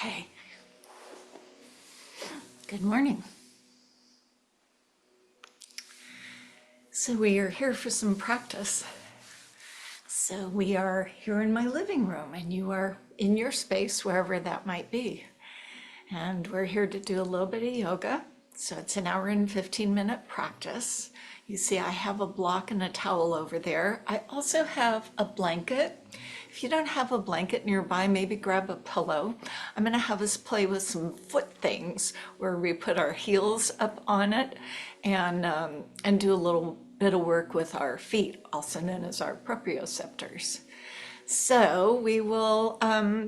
Okay, good morning. So we are here for some practice. So we are here in my living room and you are in your space, wherever that might be. And we're here to do a little bit of yoga. So it's an hour and 15-minute practice. You see, I have a block and a towel over there. I also have a blanket. If you don't have a blanket nearby, maybe grab a pillow. I'm going to have us play with some foot things where we put our heels up on it and do a little bit of work with our feet, also known as our proprioceptors. So we will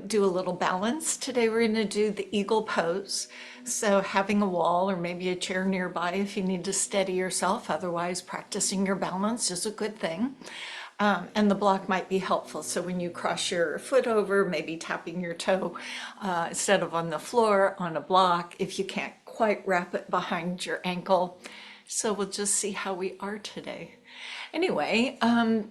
do a little balance. Today we're going to do the eagle pose. So having a wall or maybe a chair nearby if you need to steady yourself. Otherwise, practicing your balance is a good thing. And the block might be helpful. So when you cross your foot over, maybe tapping your toe instead of on the floor on a block, if you can't quite wrap it behind your ankle. So we'll just see how we are today. Anyway,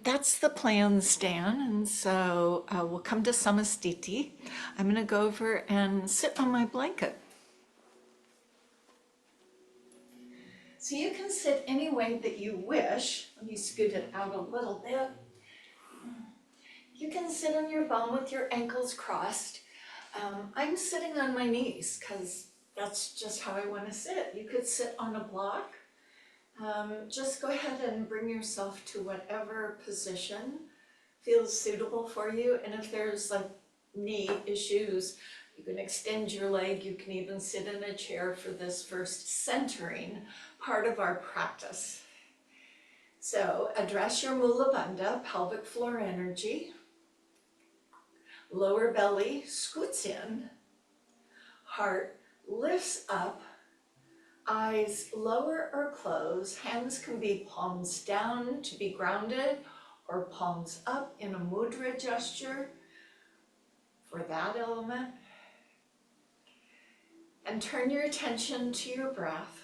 that's the plan, Stan. And so we'll come to Samastiti. I'm going to go over and sit on my blanket. So you can sit any way that you wish. Let me scoot it out a little bit. You can sit on your bum with your ankles crossed. I'm sitting on my knees because that's just how I want to sit. You could sit on a block. Just go ahead and bring yourself to whatever position feels suitable for you. And if there's like knee issues, you can extend your leg. You can even sit in a chair for this first centering part of our practice. So address your Mula Bandha, pelvic floor energy. Lower belly scoots in. Heart lifts up. Eyes lower or close. Hands can be palms down to be grounded or palms up in a mudra gesture for that element. And turn your attention to your breath.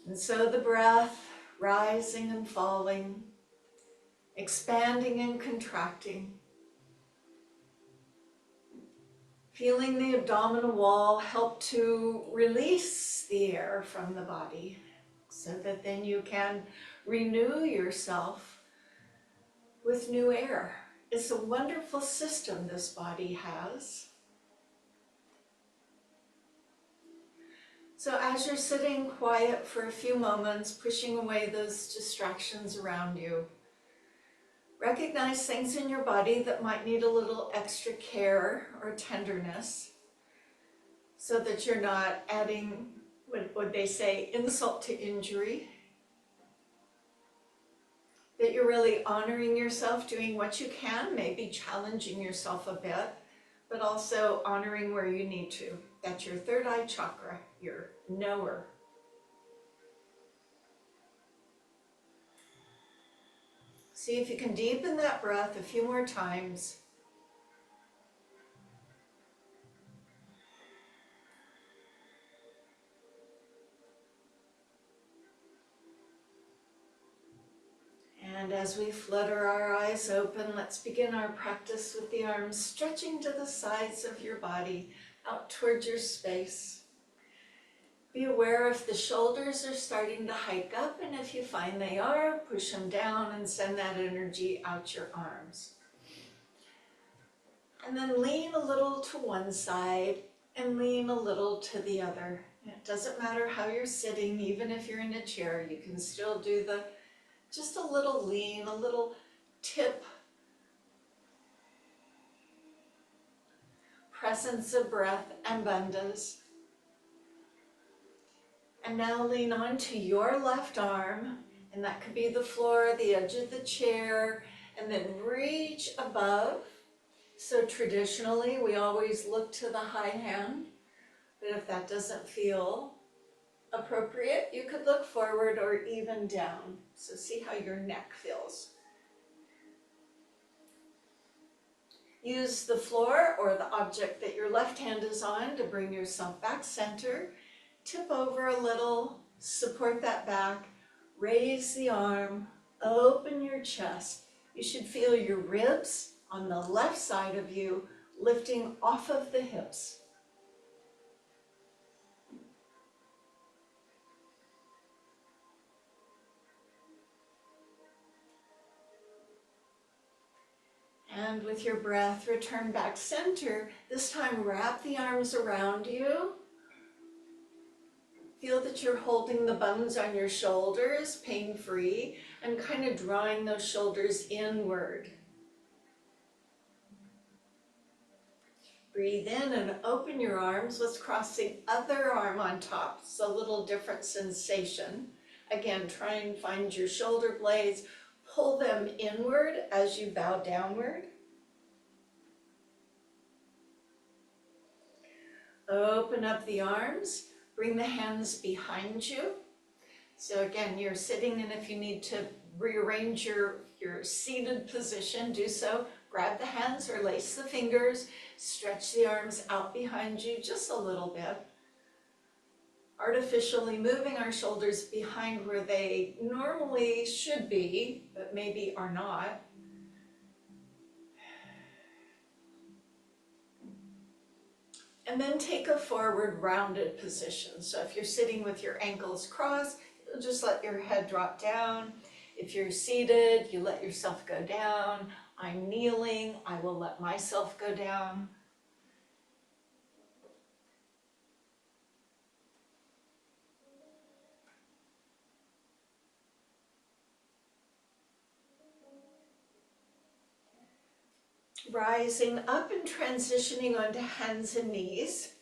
And so the breath rising and falling, expanding and contracting. Feeling the abdominal wall help to release the air from the body so that then you can renew yourself with new air. It's a wonderful system this body has. So as you're sitting quiet for a few moments, pushing away those distractions around you, recognize things in your body that might need a little extra care or tenderness so that you're not adding, what they say, insult to injury. That you're really honoring yourself, doing what you can, maybe challenging yourself a bit, but also honoring where you need to. That's your third eye chakra, your knower. See if you can deepen that breath a few more times. And as we flutter our eyes open, let's begin our practice with the arms stretching to the sides of your body, out towards your space. Be aware if the shoulders are starting to hike up, and if you find they are, push them down and send that energy out your arms. And then lean a little to one side and lean a little to the other. It doesn't matter how you're sitting, even if you're in a chair, you can still do just a little lean, a little tip. Presence of breath and bandhas. And now lean onto your left arm, and that could be the floor, the edge of the chair, and then reach above. So traditionally, we always look to the high hand, but if that doesn't feel appropriate, you could look forward or even down. So see how your neck feels. Use the floor or the object that your left hand is on to bring yourself back center. Tip over a little, support that back, raise the arm, open your chest. You should feel your ribs on the left side of you, lifting off of the hips. And with your breath, return back center. This time, wrap the arms around you. Feel that you're holding the bones on your shoulders, pain-free, and kind of drawing those shoulders inward. Breathe in and open your arms. Let's cross the other arm on top. It's a little different sensation. Again, try and find your shoulder blades. Pull them inward as you bow downward. Open up the arms. Bring the hands behind you. So again, you're sitting, and if you need to rearrange your seated position, do so. Grab the hands or lace the fingers. Stretch the arms out behind you just a little bit. Artificially moving our shoulders behind where they normally should be, but maybe are not. And then take a forward rounded position. So if you're sitting with your ankles crossed, you'll just let your head drop down. If you're seated, you let yourself go down. I'm kneeling, I will let myself go down. Rising up and transitioning onto hands and knees.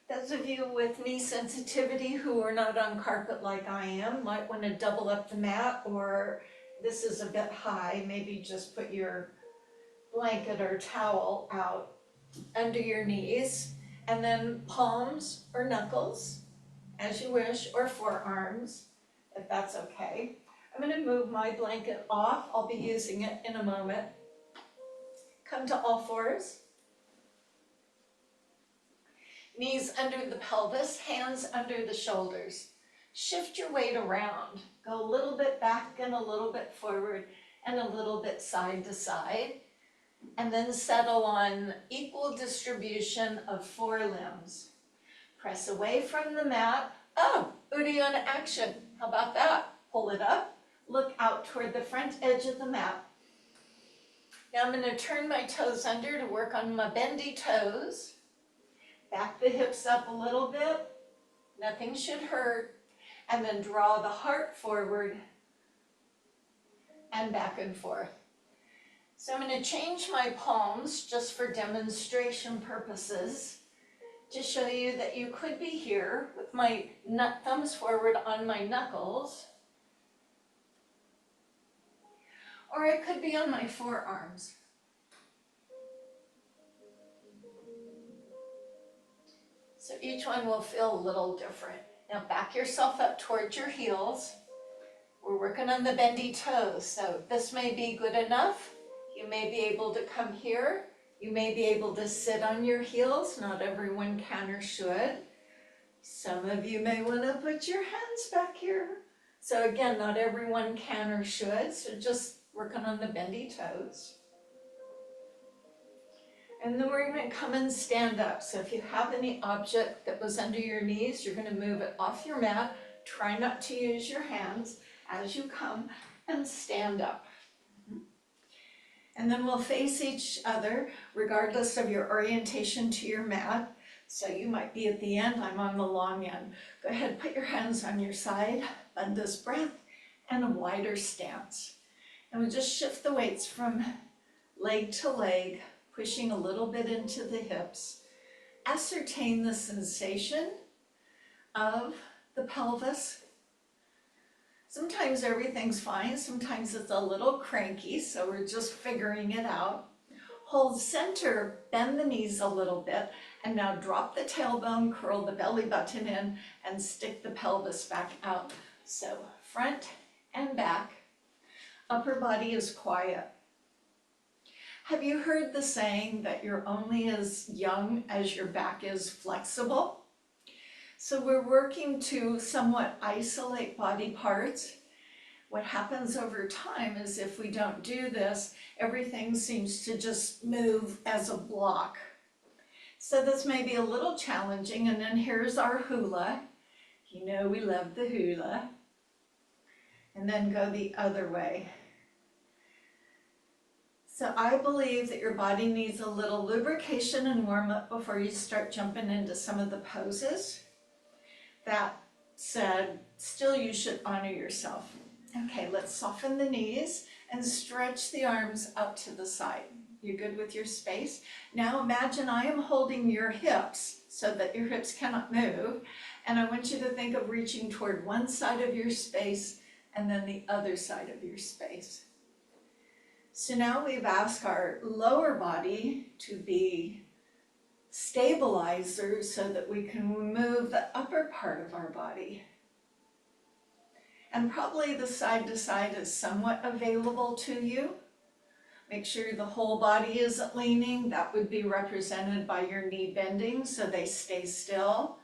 Those of you with knee sensitivity who are not on carpet like I am might want to double up the mat, or this is a bit high, maybe just put your blanket or towel out under your knees, and then palms or knuckles, as you wish, or forearms, if that's okay. I'm going to move my blanket off. I'll be using it in a moment. Come to all fours. Knees under the pelvis, hands under the shoulders. Shift your weight around. Go a little bit back and a little bit forward and a little bit side to side. And then settle on equal distribution of 4 limbs. Press away from the mat. Oh, Uddiyana action. How about that? Pull it up. Look out toward the front edge of the mat. Now I'm going to turn my toes under to work on my bendy toes. Back the hips up a little bit. Nothing should hurt. And then draw the heart forward and back and forth. So I'm going to change my palms just for demonstration purposes to show you that you could be here with my thumbs forward on my knuckles, or I could be on my forearms. So each one will feel a little different. Now back yourself up towards your heels. We're working on the bendy toes, so this may be good enough. You may be able to come here. You may be able to sit on your heels. Not everyone can or should. Some of you may want to put your hands back here. So again, not everyone can or should, so just working on the bendy toes. And then we're going to come and stand up. So if you have any object that was under your knees, you're going to move it off your mat. Try not to use your hands as you come and stand up. And then we'll face each other regardless of your orientation to your mat. So you might be at the end, I'm on the long end. Go ahead, put your hands on your side, this breath, and a wider stance. And we'll just shift the weights from leg to leg, pushing a little bit into the hips. Ascertain the sensation of the pelvis. Sometimes everything's fine, sometimes it's a little cranky, so we're just figuring it out. Hold center, bend the knees a little bit, and now drop the tailbone, curl the belly button in, and stick the pelvis back out. So front and back. Upper body is quiet. Have you heard the saying that you're only as young as your back is flexible? So we're working to somewhat isolate body parts. What happens over time is if we don't do this, everything seems to just move as a block. So this may be a little challenging, and then here's our hula. You know we love the hula. And then go the other way. So I believe that your body needs a little lubrication and warm up before you start jumping into some of the poses. That said, still you should honor yourself. Okay, let's soften the knees and stretch the arms up to the side. You good with your space? Now imagine I am holding your hips so that your hips cannot move, and I want you to think of reaching toward one side of your space and then the other side of your space. So now we've asked our lower body to be stabilizers so that we can move the upper part of our body. And probably the side to side is somewhat available to you. Make sure the whole body isn't leaning. That would be represented by your knee bending so they stay still.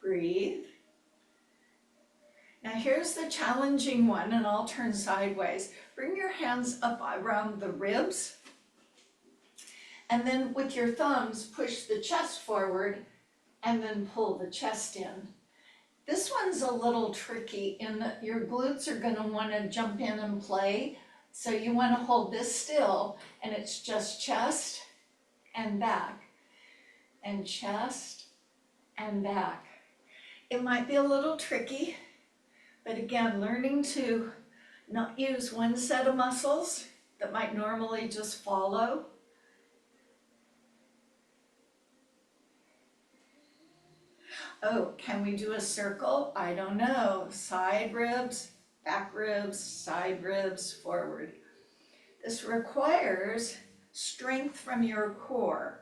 Breathe. Now here's the challenging one, and I'll turn sideways. Bring your hands up around the ribs, and then with your thumbs, push the chest forward, and then pull the chest in. This one's a little tricky in that your glutes are going to want to jump in and play, so you want to hold this still, and it's just chest and back, and chest and back. It might be a little tricky, but again, learning to not use one set of muscles that might normally just follow. Oh, can we do a circle? I don't know. Side ribs, back ribs, side ribs, forward. This requires strength from your core.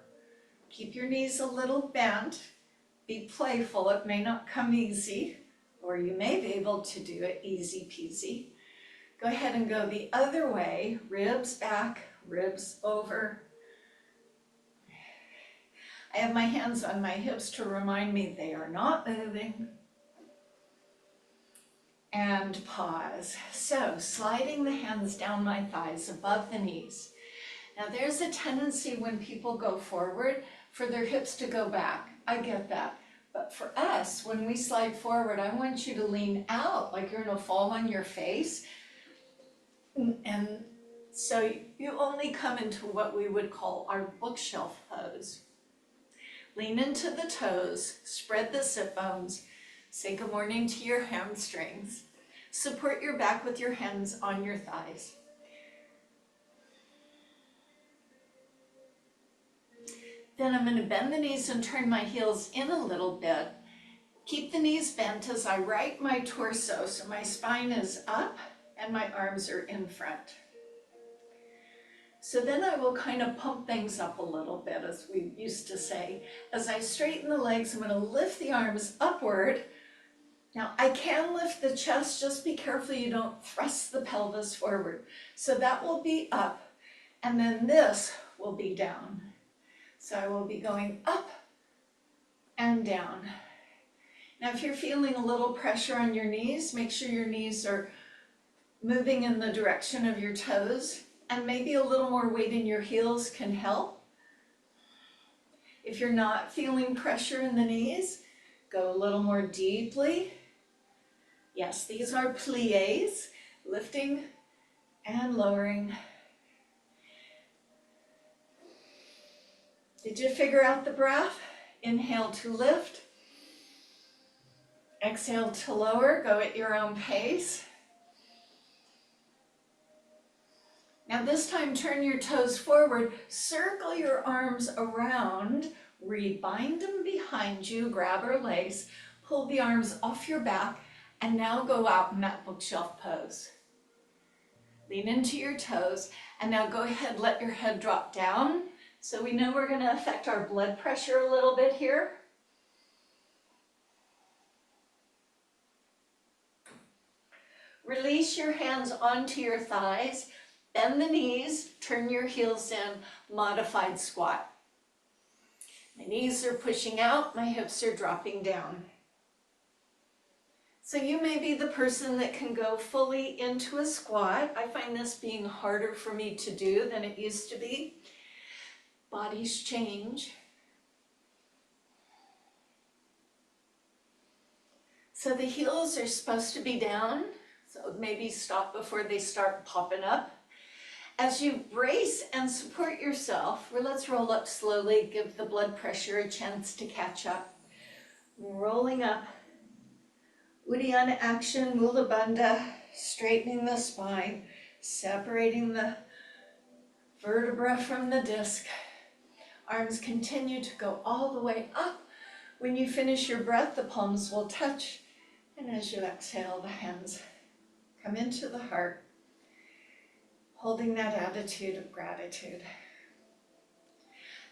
Keep your knees a little bent. Be playful. It may not come easy, or you may be able to do it easy peasy. Go ahead and go the other way. Ribs back, ribs over. I have my hands on my hips to remind me they are not moving. And pause. So sliding the hands down my thighs above the knees. Now there's a tendency when people go forward for their hips to go back. I get that. But for us, when we slide forward, I want you to lean out like you're gonna fall on your face. And so you only come into what we would call our bookshelf pose. Lean into the toes, spread the sit bones, say good morning to your hamstrings. Support your back with your hands on your thighs. Then I'm going to bend the knees and turn my heels in a little bit. Keep the knees bent as I right my torso so my spine is up and my arms are in front. So then I will kind of pump things up a little bit, as we used to say. As I straighten the legs, I'm going to lift the arms upward. Now I can lift the chest, just be careful you don't thrust the pelvis forward. So that will be up, and then this will be down. So I will be going up and down. Now if you're feeling a little pressure on your knees, make sure your knees are moving in the direction of your toes, and maybe a little more weight in your heels can help. If you're not feeling pressure in the knees, go a little more deeply. Yes, these are pliés, lifting and lowering. Did you figure out the breath? Inhale to lift. Exhale to lower. Go at your own pace. Now this time, turn your toes forward, circle your arms around, rebind them behind you, grab or lace, pull the arms off your back, and now go out in that bookshelf pose. Lean into your toes, and now go ahead, let your head drop down. So we know we're going to affect our blood pressure a little bit here. Release your hands onto your thighs. Bend the knees, turn your heels in, modified squat. My knees are pushing out, my hips are dropping down. So you may be the person that can go fully into a squat. I find this being harder for me to do than it used to be. Bodies change. So the heels are supposed to be down, so maybe stop before they start popping up. As you brace and support yourself, let's roll up slowly, give the blood pressure a chance to catch up. Rolling up, Uddiyana action, Mula Bandha, straightening the spine, separating the vertebra from the disc. Arms continue to go all the way up. When you finish your breath, the palms will touch. And as you exhale, the hands come into the heart, holding that attitude of gratitude.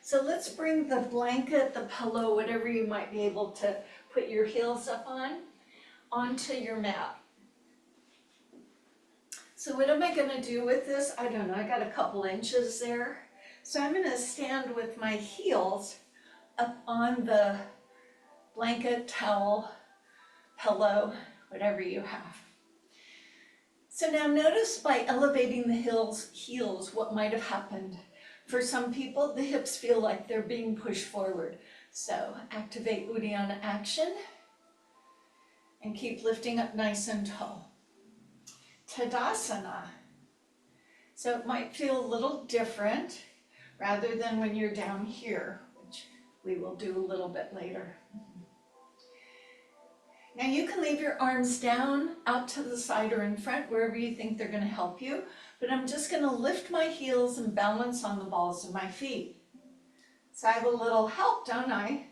So let's bring the blanket, the pillow, whatever you might be able to put your heels up on, onto your mat. So what am I going to do with this? I don't know, I got a couple inches there. So I'm going to stand with my heels up on the blanket, towel, pillow, whatever you have. So now notice by elevating the heels, what might have happened. For some people, the hips feel like they're being pushed forward. So activate Uddiyana action and keep lifting up nice and tall. Tadasana. So it might feel a little different rather than when you're down here, which we will do a little bit later. Now you can leave your arms down, out to the side or in front, wherever you think they're going to help you. But I'm just going to lift my heels and balance on the balls of my feet. So I have a little help, don't I?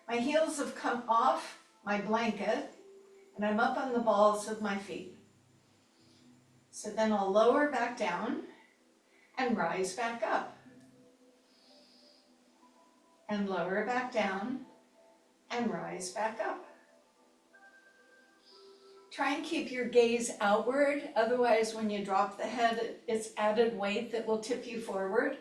My heels have come off my blanket and I'm up on the balls of my feet. So then I'll lower back down and rise back up. And lower back down and rise back up. Try and keep your gaze outward, otherwise when you drop the head, it's added weight that will tip you forward.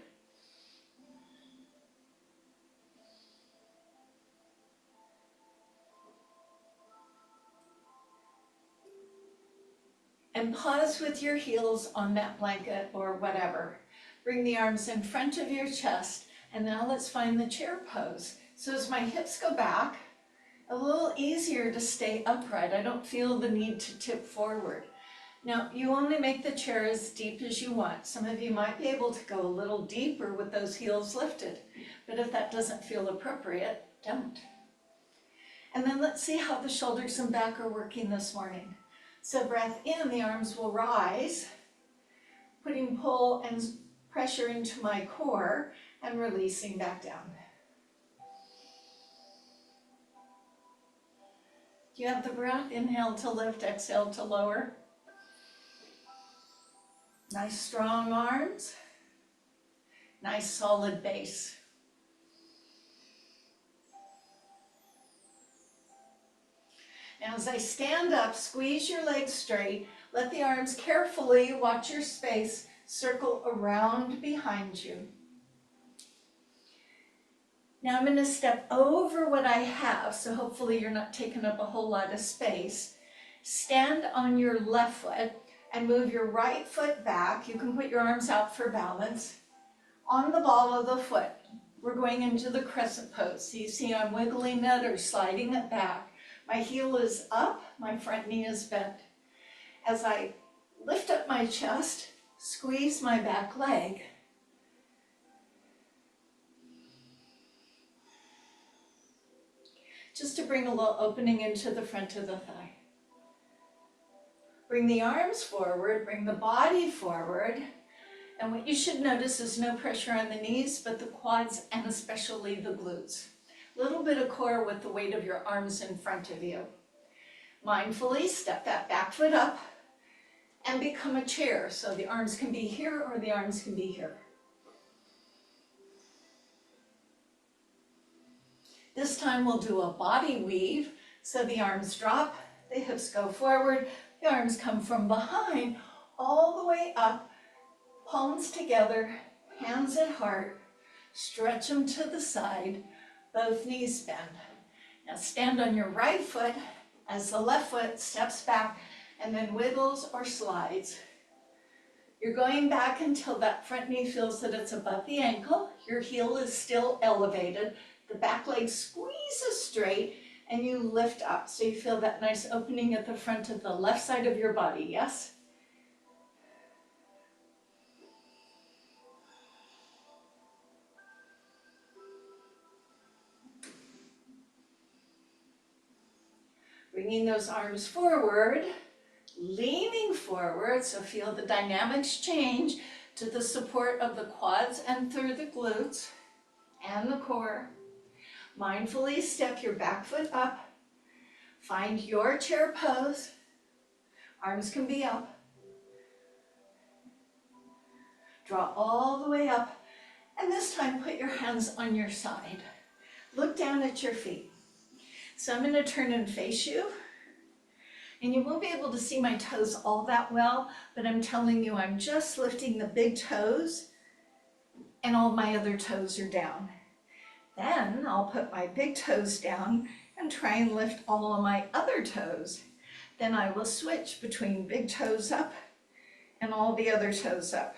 And pause with your heels on that blanket or whatever. Bring the arms in front of your chest, and now let's find the chair pose. So as my hips go back, a little easier to stay upright. I don't feel the need to tip forward. Now, you only make the chair as deep as you want. Some of you might be able to go a little deeper with those heels lifted, but if that doesn't feel appropriate, don't. And then let's see how the shoulders and back are working this morning. So breath in, the arms will rise, putting pull and pressure into my core and releasing back down. Do you have the breath? Inhale to lift, exhale to lower. Nice strong arms, nice solid base. Now as I stand up, squeeze your legs straight, let the arms carefully, watch your space, circle around behind you. Now I'm going to step over what I have, so hopefully you're not taking up a whole lot of space. Stand on your left foot and move your right foot back. You can put your arms out for balance. On the ball of the foot, we're going into the crescent pose. So you see I'm wiggling it or sliding it back. My heel is up, my front knee is bent. As I lift up my chest, squeeze my back leg. Just to bring a little opening into the front of the thigh. Bring the arms forward, bring the body forward. And what you should notice is no pressure on the knees, but the quads and especially the glutes. A little bit of core with the weight of your arms in front of you. Mindfully step that back foot up and become a chair. So the arms can be here or the arms can be here. This time we'll do a body weave. So the arms drop, the hips go forward, the arms come from behind all the way up, palms together, hands at heart, stretch them to the side, both knees bend. Now stand on your right foot as the left foot steps back and then wiggles or slides. You're going back until that front knee feels that it's above the ankle. Your heel is still elevated. The back leg squeezes straight and you lift up. So you feel that nice opening at the front of the left side of your body, yes? Bringing those arms forward, leaning forward, so feel the dynamics change to the support of the quads and through the glutes and the core. Mindfully step your back foot up. Find your chair pose. Arms can be up. Draw all the way up, and this time put your hands on your side. Look down at your feet. So I'm going to turn and face you. And you won't be able to see my toes all that well, but I'm telling you, I'm just lifting the big toes and all my other toes are down. Then I'll put my big toes down and try and lift all of my other toes. Then I will switch between big toes up and all the other toes up.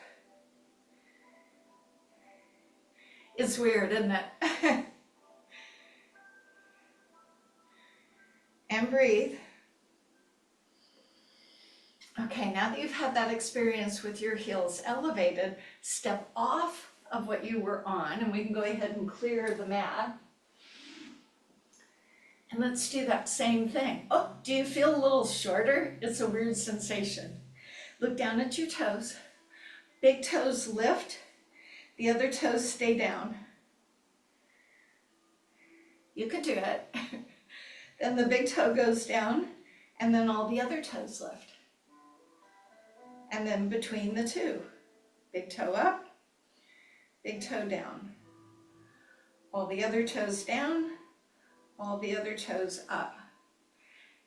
It's weird, isn't it? And breathe. Okay, now that you've had that experience with your heels elevated, step off of what you were on, and we can go ahead and clear the mat. And let's do that same thing. Oh, do you feel a little shorter? It's a weird sensation. Look down at your toes. Big toes lift, the other toes stay down. You can do it. Then the big toe goes down, and then all the other toes lift. And then between the two, big toe up, big toe down. All the other toes down, all the other toes up.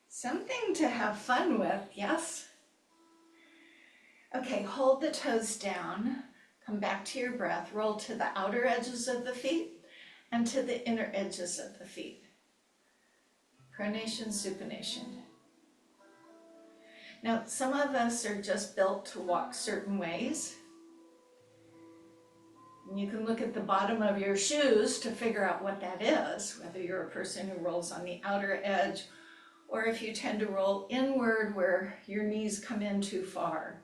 Something to have fun with, yes? Okay, hold the toes down, come back to your breath, roll to the outer edges of the feet and to the inner edges of the feet. Pronation, supination. Now, some of us are just built to walk certain ways. And you can look at the bottom of your shoes to figure out what that is, whether you're a person who rolls on the outer edge or if you tend to roll inward where your knees come in too far.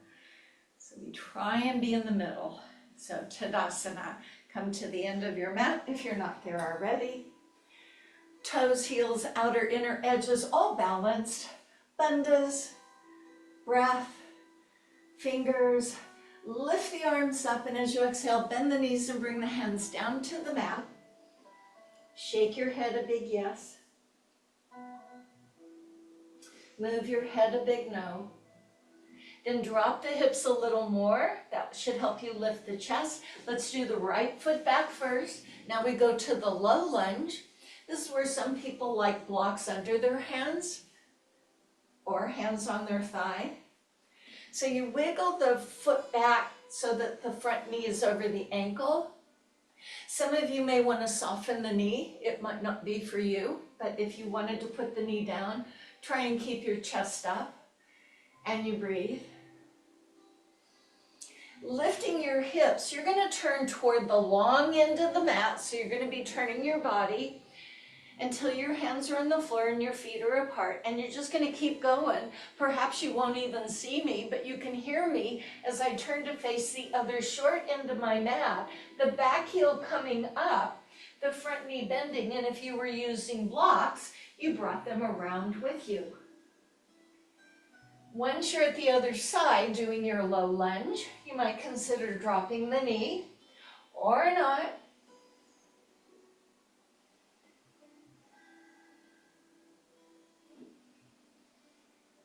So we try and be in the middle. So Tadasana, come to the end of your mat if you're not there already. Toes, heels, outer, inner edges, all balanced. Bandhas. Breath, fingers, lift the arms up, and as you exhale, bend the knees and bring the hands down to the mat. Shake your head a big yes. Move your head a big no. Then drop the hips a little more. That should help you lift the chest. Let's do the right foot back first. Now we go to the low lunge. This is where some people like blocks under their hands or hands on their thigh. So you wiggle the foot back so that the front knee is over the ankle. Some of you may want to soften the knee. It might not be for you, but if you wanted to put the knee down, try and keep your chest up, and you breathe. Lifting your hips, you're going to turn toward the long end of the mat, so you're going to be turning your body until your hands are on the floor and your feet are apart, and you're just going to keep going. Perhaps you won't even see me, but you can hear me as I turn to face the other short end of my mat, the back heel coming up, the front knee bending, and if you were using blocks, you brought them around with you. Once you're at the other side doing your low lunge, you might consider dropping the knee or not.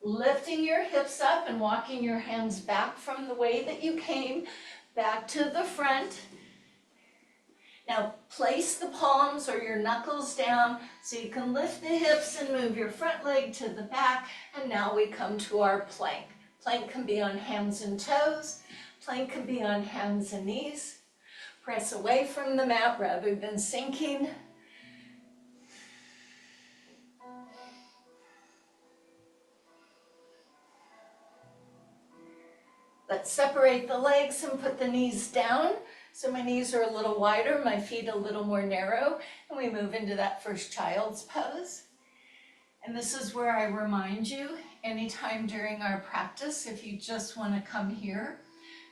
Lifting your hips up and walking your hands back from the way that you came, back to the front. Now place the palms or your knuckles down so you can lift the hips and move your front leg to the back. And now we come to our plank. Plank can be on hands and toes. Plank can be on hands and knees. Press away from the mat rather than sinking. Let's separate the legs and put the knees down. So my knees are a little wider, my feet a little more narrow, and we move into that first child's pose. And this is where I remind you, anytime during our practice, if you just want to come here,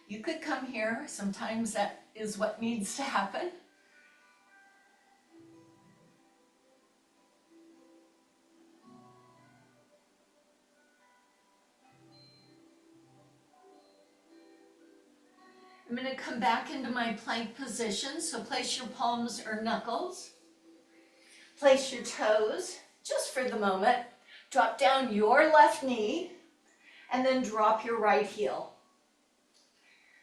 you could come here. Sometimes that is what needs to happen. I'm going to come back into my plank position, so place your palms or knuckles. Place your toes, just for the moment. Drop down your left knee, and then drop your right heel.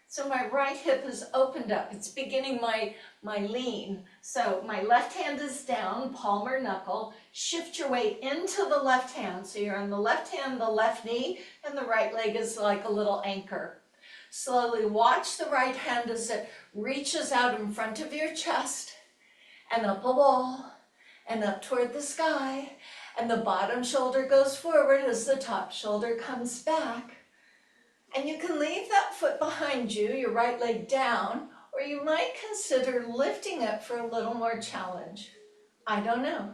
So my right hip is opened up. It's beginning my lean. So my left hand is down, palm or knuckle. Shift your weight into the left hand. So you're on the left hand, the left knee, and the right leg is like a little anchor. Slowly watch the right hand as it reaches out in front of your chest and up a wall and up toward the sky. And the bottom shoulder goes forward as the top shoulder comes back. And you can leave that foot behind you, your right leg down, or you might consider lifting it for a little more challenge. I don't know.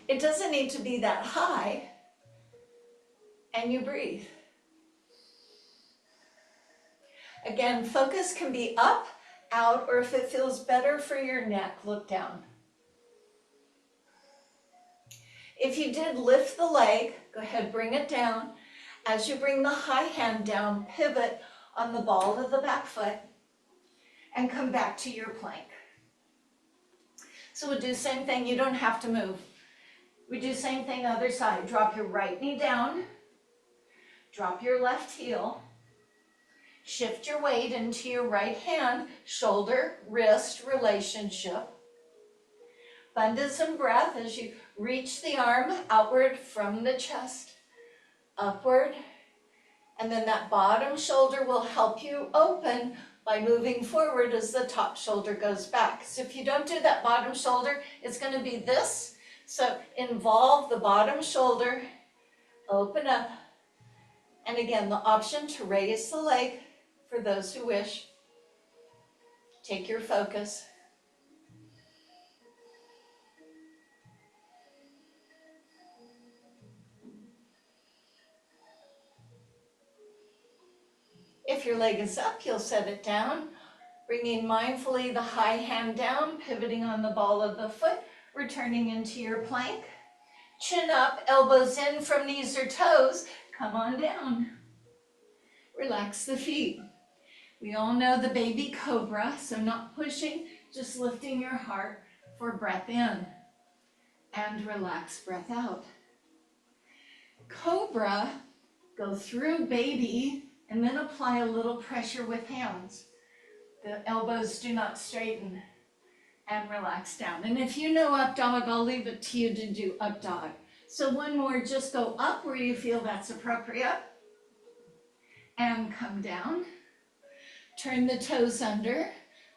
It doesn't need to be that high. And you breathe. Again, focus can be up, out, or if it feels better for your neck, look down. If you did lift the leg, go ahead, bring it down. As you bring the high hand down, pivot on the ball of the back foot and come back to your plank. So we'll do the same thing. You don't have to move. We do the same thing other side. Drop your right knee down. Drop your left heel. Shift your weight into your right hand, shoulder, wrist relationship. Bandhasana breath as you reach the arm outward from the chest, upward. And then that bottom shoulder will help you open by moving forward as the top shoulder goes back. So if you don't do that bottom shoulder, it's going to be this. So involve the bottom shoulder, open up. And again, the option to raise the leg for those who wish. Take your focus. If your leg is up, you'll set it down, bringing mindfully the high hand down, pivoting on the ball of the foot, returning into your plank. Chin up, elbows in from knees or toes. Come on down. Relax the feet. We all know the baby cobra, so not pushing, just lifting your heart for breath in and relax breath out. Cobra, go through baby and then apply a little pressure with hands. The elbows do not straighten and relax down. And if you know up dog, I'll leave it to you to do up dog. So one more, just go up where you feel that's appropriate and come down. Turn the toes under.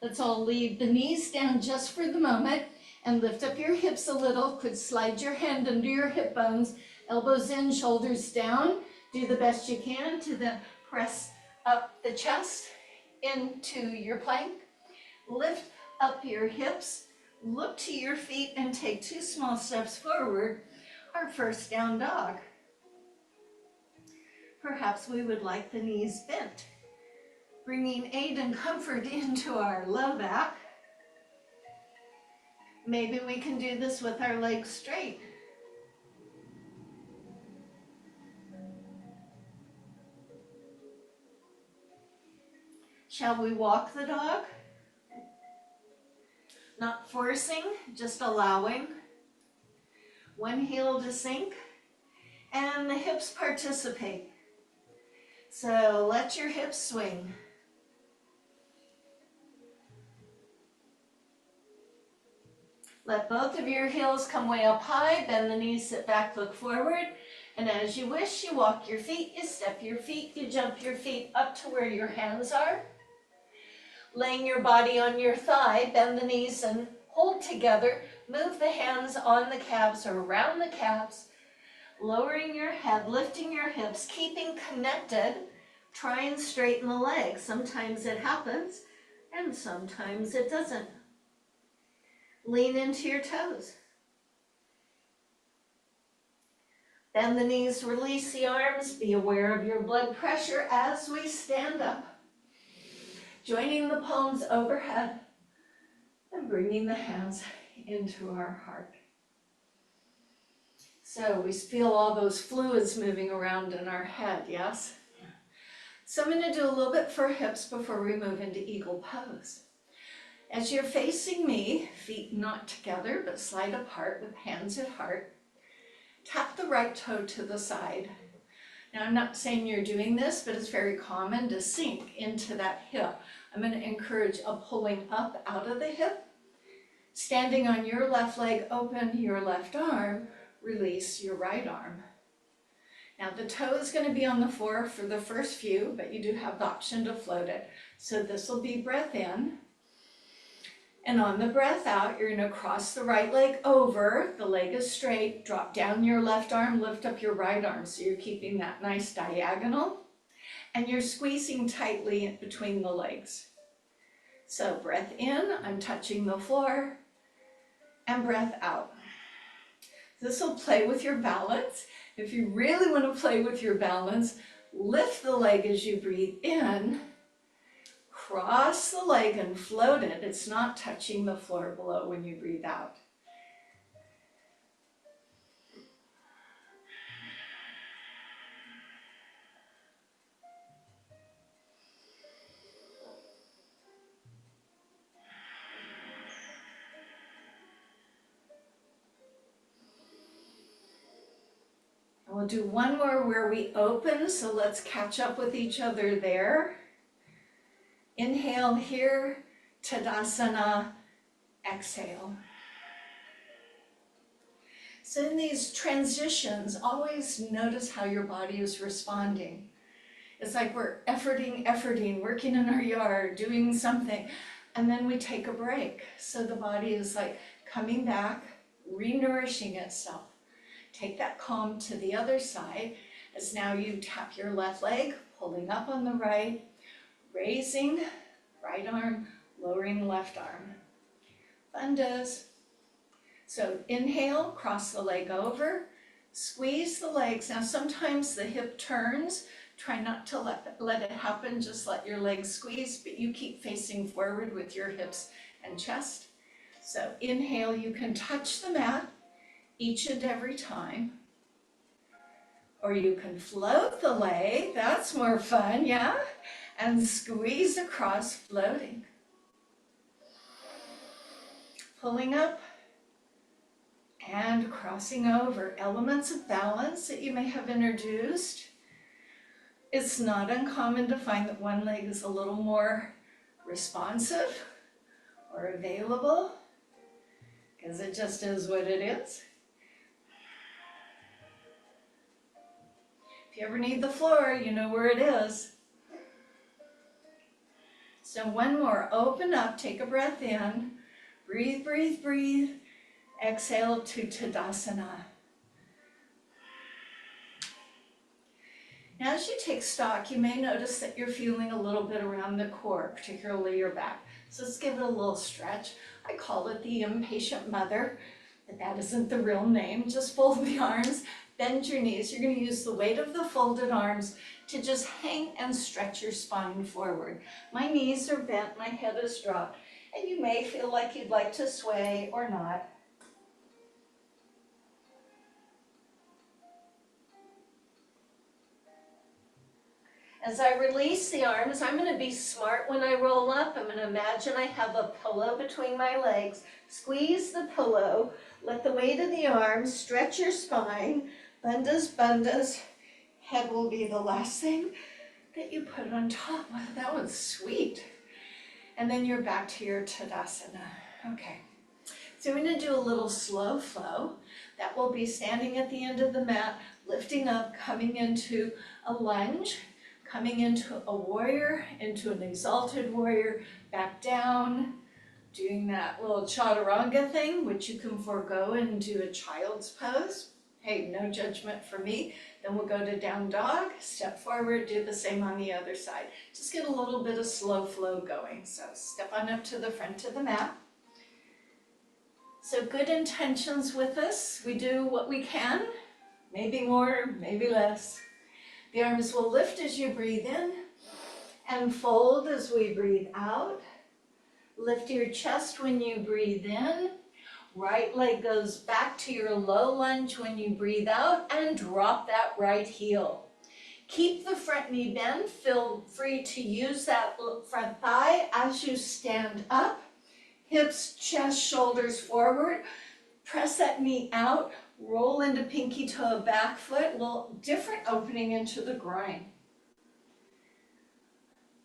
Let's all leave the knees down just for the moment and lift up your hips a little. Could slide your hand under your hip bones, elbows in, shoulders down. Do the best you can to then press up the chest into your plank. Lift up your hips, look to your feet and take 2 small steps forward. Our first down dog. Perhaps we would like the knees bent, bringing aid and comfort into our low back. Maybe we can do this with our legs straight. Shall we walk the dog? Not forcing, just allowing. One heel to sink, and the hips participate. So let your hips swing. Let both of your heels come way up high, bend the knees, sit back, look forward. And as you wish, you walk your feet, you step your feet, you jump your feet up to where your hands are. Laying your body on your thigh, bend the knees and hold together. Move the hands on the calves or around the calves. Lowering your head, lifting your hips, keeping connected Try and straighten the legs. Sometimes it happens and sometimes it doesn't. Lean into your toes. Bend the knees, release the arms. Be aware of your blood pressure as we stand up. Joining the palms overhead and bringing the hands into our heart. So we feel all those fluids moving around in our head, yes? So I'm going to do a little bit for hips before we move into eagle pose. As you're facing me, feet not together but slide apart with hands at heart, tap the right toe to the side. Now I'm not saying you're doing this, but it's very common to sink into that hip. I'm going to encourage a pulling up out of the hip. Standing on your left leg, open your left arm, release your right arm. Now the toe is going to be on the floor for the first few, but you do have the option to float it. So this will be breath in. And on the breath out, you're going to cross the right leg over, the leg is straight, drop down your left arm, lift up your right arm. So you're keeping that nice diagonal. And you're squeezing tightly between the legs. So breath in, I'm touching the floor, and breath out. This will play with your balance. If you really want to play with your balance, lift the leg as you breathe in, cross the leg and float it. It's not touching the floor below when you breathe out. And we'll do one more where we open, so let's catch up with each other there. Inhale here, Tadasana, exhale. So in these transitions, always notice how your body is responding. It's like we're efforting, working in our yard, doing something, and then we take a break. So the body is like coming back, re-nourishing itself. Take that calm to the other side as now you tap your left leg, pulling up on the right, raising right arm, lowering left arm. Bandhas. So inhale, cross the leg over, squeeze the legs. Now sometimes the hip turns. Try not to let it happen, just let your legs squeeze, but you keep facing forward with your hips and chest. So inhale, you can touch the mat each and every time. Or you can float the leg, that's more fun, yeah? And squeeze across, floating. Pulling up and crossing over. Elements of balance that you may have introduced. It's not uncommon to find that one leg is a little more responsive or available, because it just is what it is. If you ever need the floor, you know where it is. So one more, open up, take a breath in, breathe, breathe, breathe. Exhale to Tadasana. Now as you take stock, you may notice that you're feeling a little bit around the core, particularly your back. So let's give it a little stretch. I call it the impatient mother, but that isn't the real name. Just fold the arms, bend your knees. You're going to use the weight of the folded arms to just hang and stretch your spine forward. My knees are bent, my head is dropped, and you may feel like you'd like to sway or not. As I release the arms, I'm going to be smart when I roll up. I'm going to imagine I have a pillow between my legs. Squeeze the pillow. Let the weight of the arms stretch your spine. Bandhas, bandhas. Head will be the last thing that you put on top. Wow, that was sweet. And then you're back to your Tadasana. Okay. So we're going to do a little slow flow. That will be standing at the end of the mat, lifting up, coming into a lunge. Coming into a warrior, into an exalted warrior, back down, doing that little chaturanga thing, which you can forego and do a child's pose, Hey, no judgment for me. Then we'll go to down dog, step forward, do the same on the other side. Just get a little bit of slow flow going. So step on up to the front of the mat. So good intentions with us. We do what we can, maybe more, maybe less. The arms will lift as you breathe in and fold as we breathe out. Lift your chest when you breathe in. Right leg goes back to your low lunge when you breathe out and drop that right heel. Keep the front knee bent. Feel free to use that front thigh as you stand up. Hips, chest, shoulders forward. Press that knee out. Roll into pinky toe, back foot. Little different opening into the groin.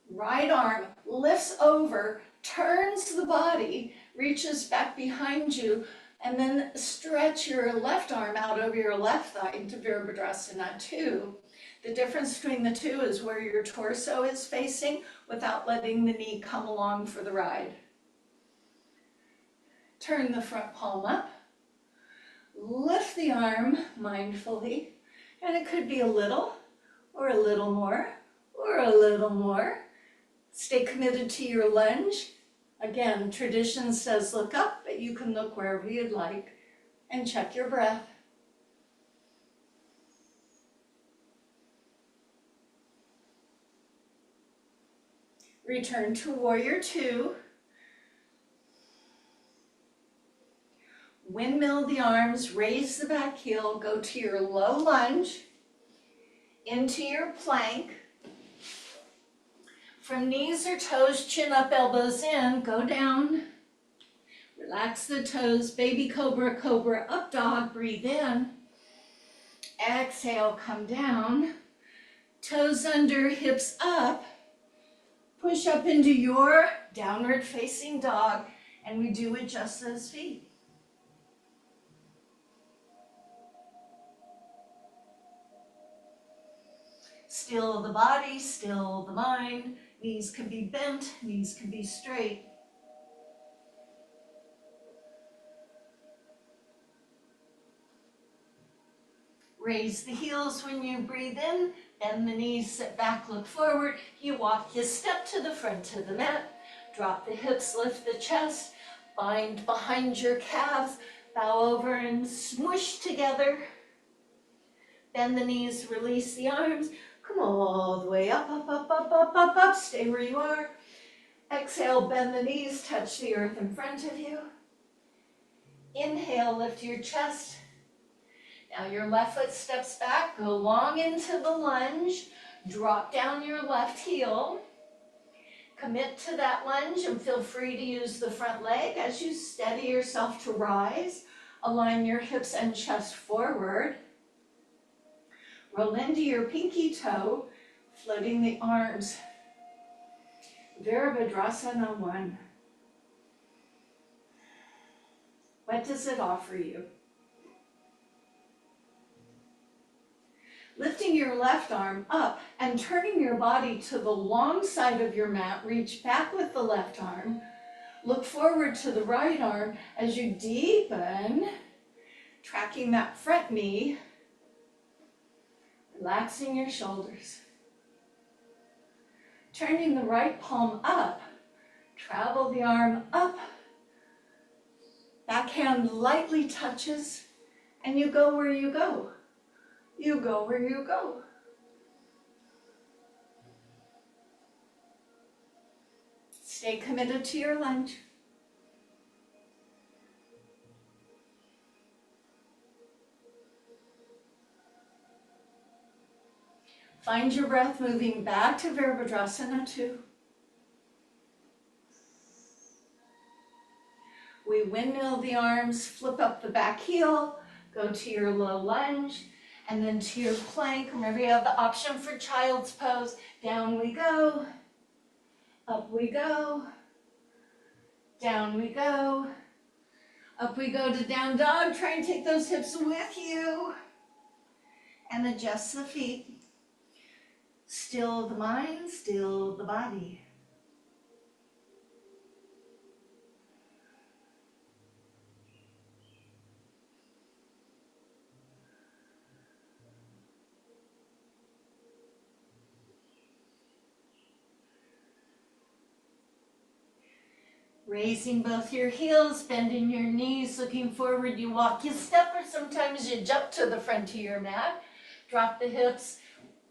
Right arm lifts over, turns the body, reaches back behind you, and then stretch your left arm out over your left thigh into Virabhadrasana 2. The difference between the two is where your torso is facing without letting the knee come along for the ride. Turn the front palm up. Lift the arm mindfully, and it could be a little, or a little more, or a little more. Stay committed to your lunge. Again, tradition says look up, but you can look wherever you'd like, and check your breath. Return to warrior 2. Windmill the arms, raise the back heel, go to your low lunge, into your plank. From knees or toes, chin up, elbows in, go down. Relax the toes, baby cobra, cobra, up dog, breathe in. Exhale, come down. Toes under, hips up. Push up into your downward facing dog, and we do adjust those feet. Still the body, still the mind. Knees can be bent, knees can be straight. Raise the heels when you breathe in, bend the knees, sit back, look forward. You walk, you step to the front of the mat, drop the hips, lift the chest, bind behind your calves, bow over and smoosh together. Bend the knees, release the arms, come all the way up, up, up, up, up, up, up, stay where you are. Exhale, bend the knees, touch the earth in front of you. Inhale, lift your chest. Now your left foot steps back, go long into the lunge, drop down your left heel. Commit to that lunge and feel free to use the front leg as you steady yourself to rise. Align your hips and chest forward. Roll into your pinky toe, floating the arms. Virabhadrasana 1. What does it offer you? Lifting your left arm up and turning your body to the long side of your mat, reach back with the left arm. Look forward to the right arm as you deepen, tracking that front knee, relaxing your shoulders. Turning the right palm up, travel the arm up, backhand lightly touches, and you go where you go. You go where you go. Stay committed to your lunge. Find your breath moving back to Virabhadrasana 2. We windmill the arms, flip up the back heel, go to your low lunge, and then to your plank. Remember, you have the option for child's pose. Down we go, up we go, down we go, up we go to down dog. Try and take those hips with you, and adjust the feet. Still the mind, still the body. Raising both your heels, bending your knees, looking forward, you walk, you step, or sometimes you jump to the front of your mat. Drop the hips,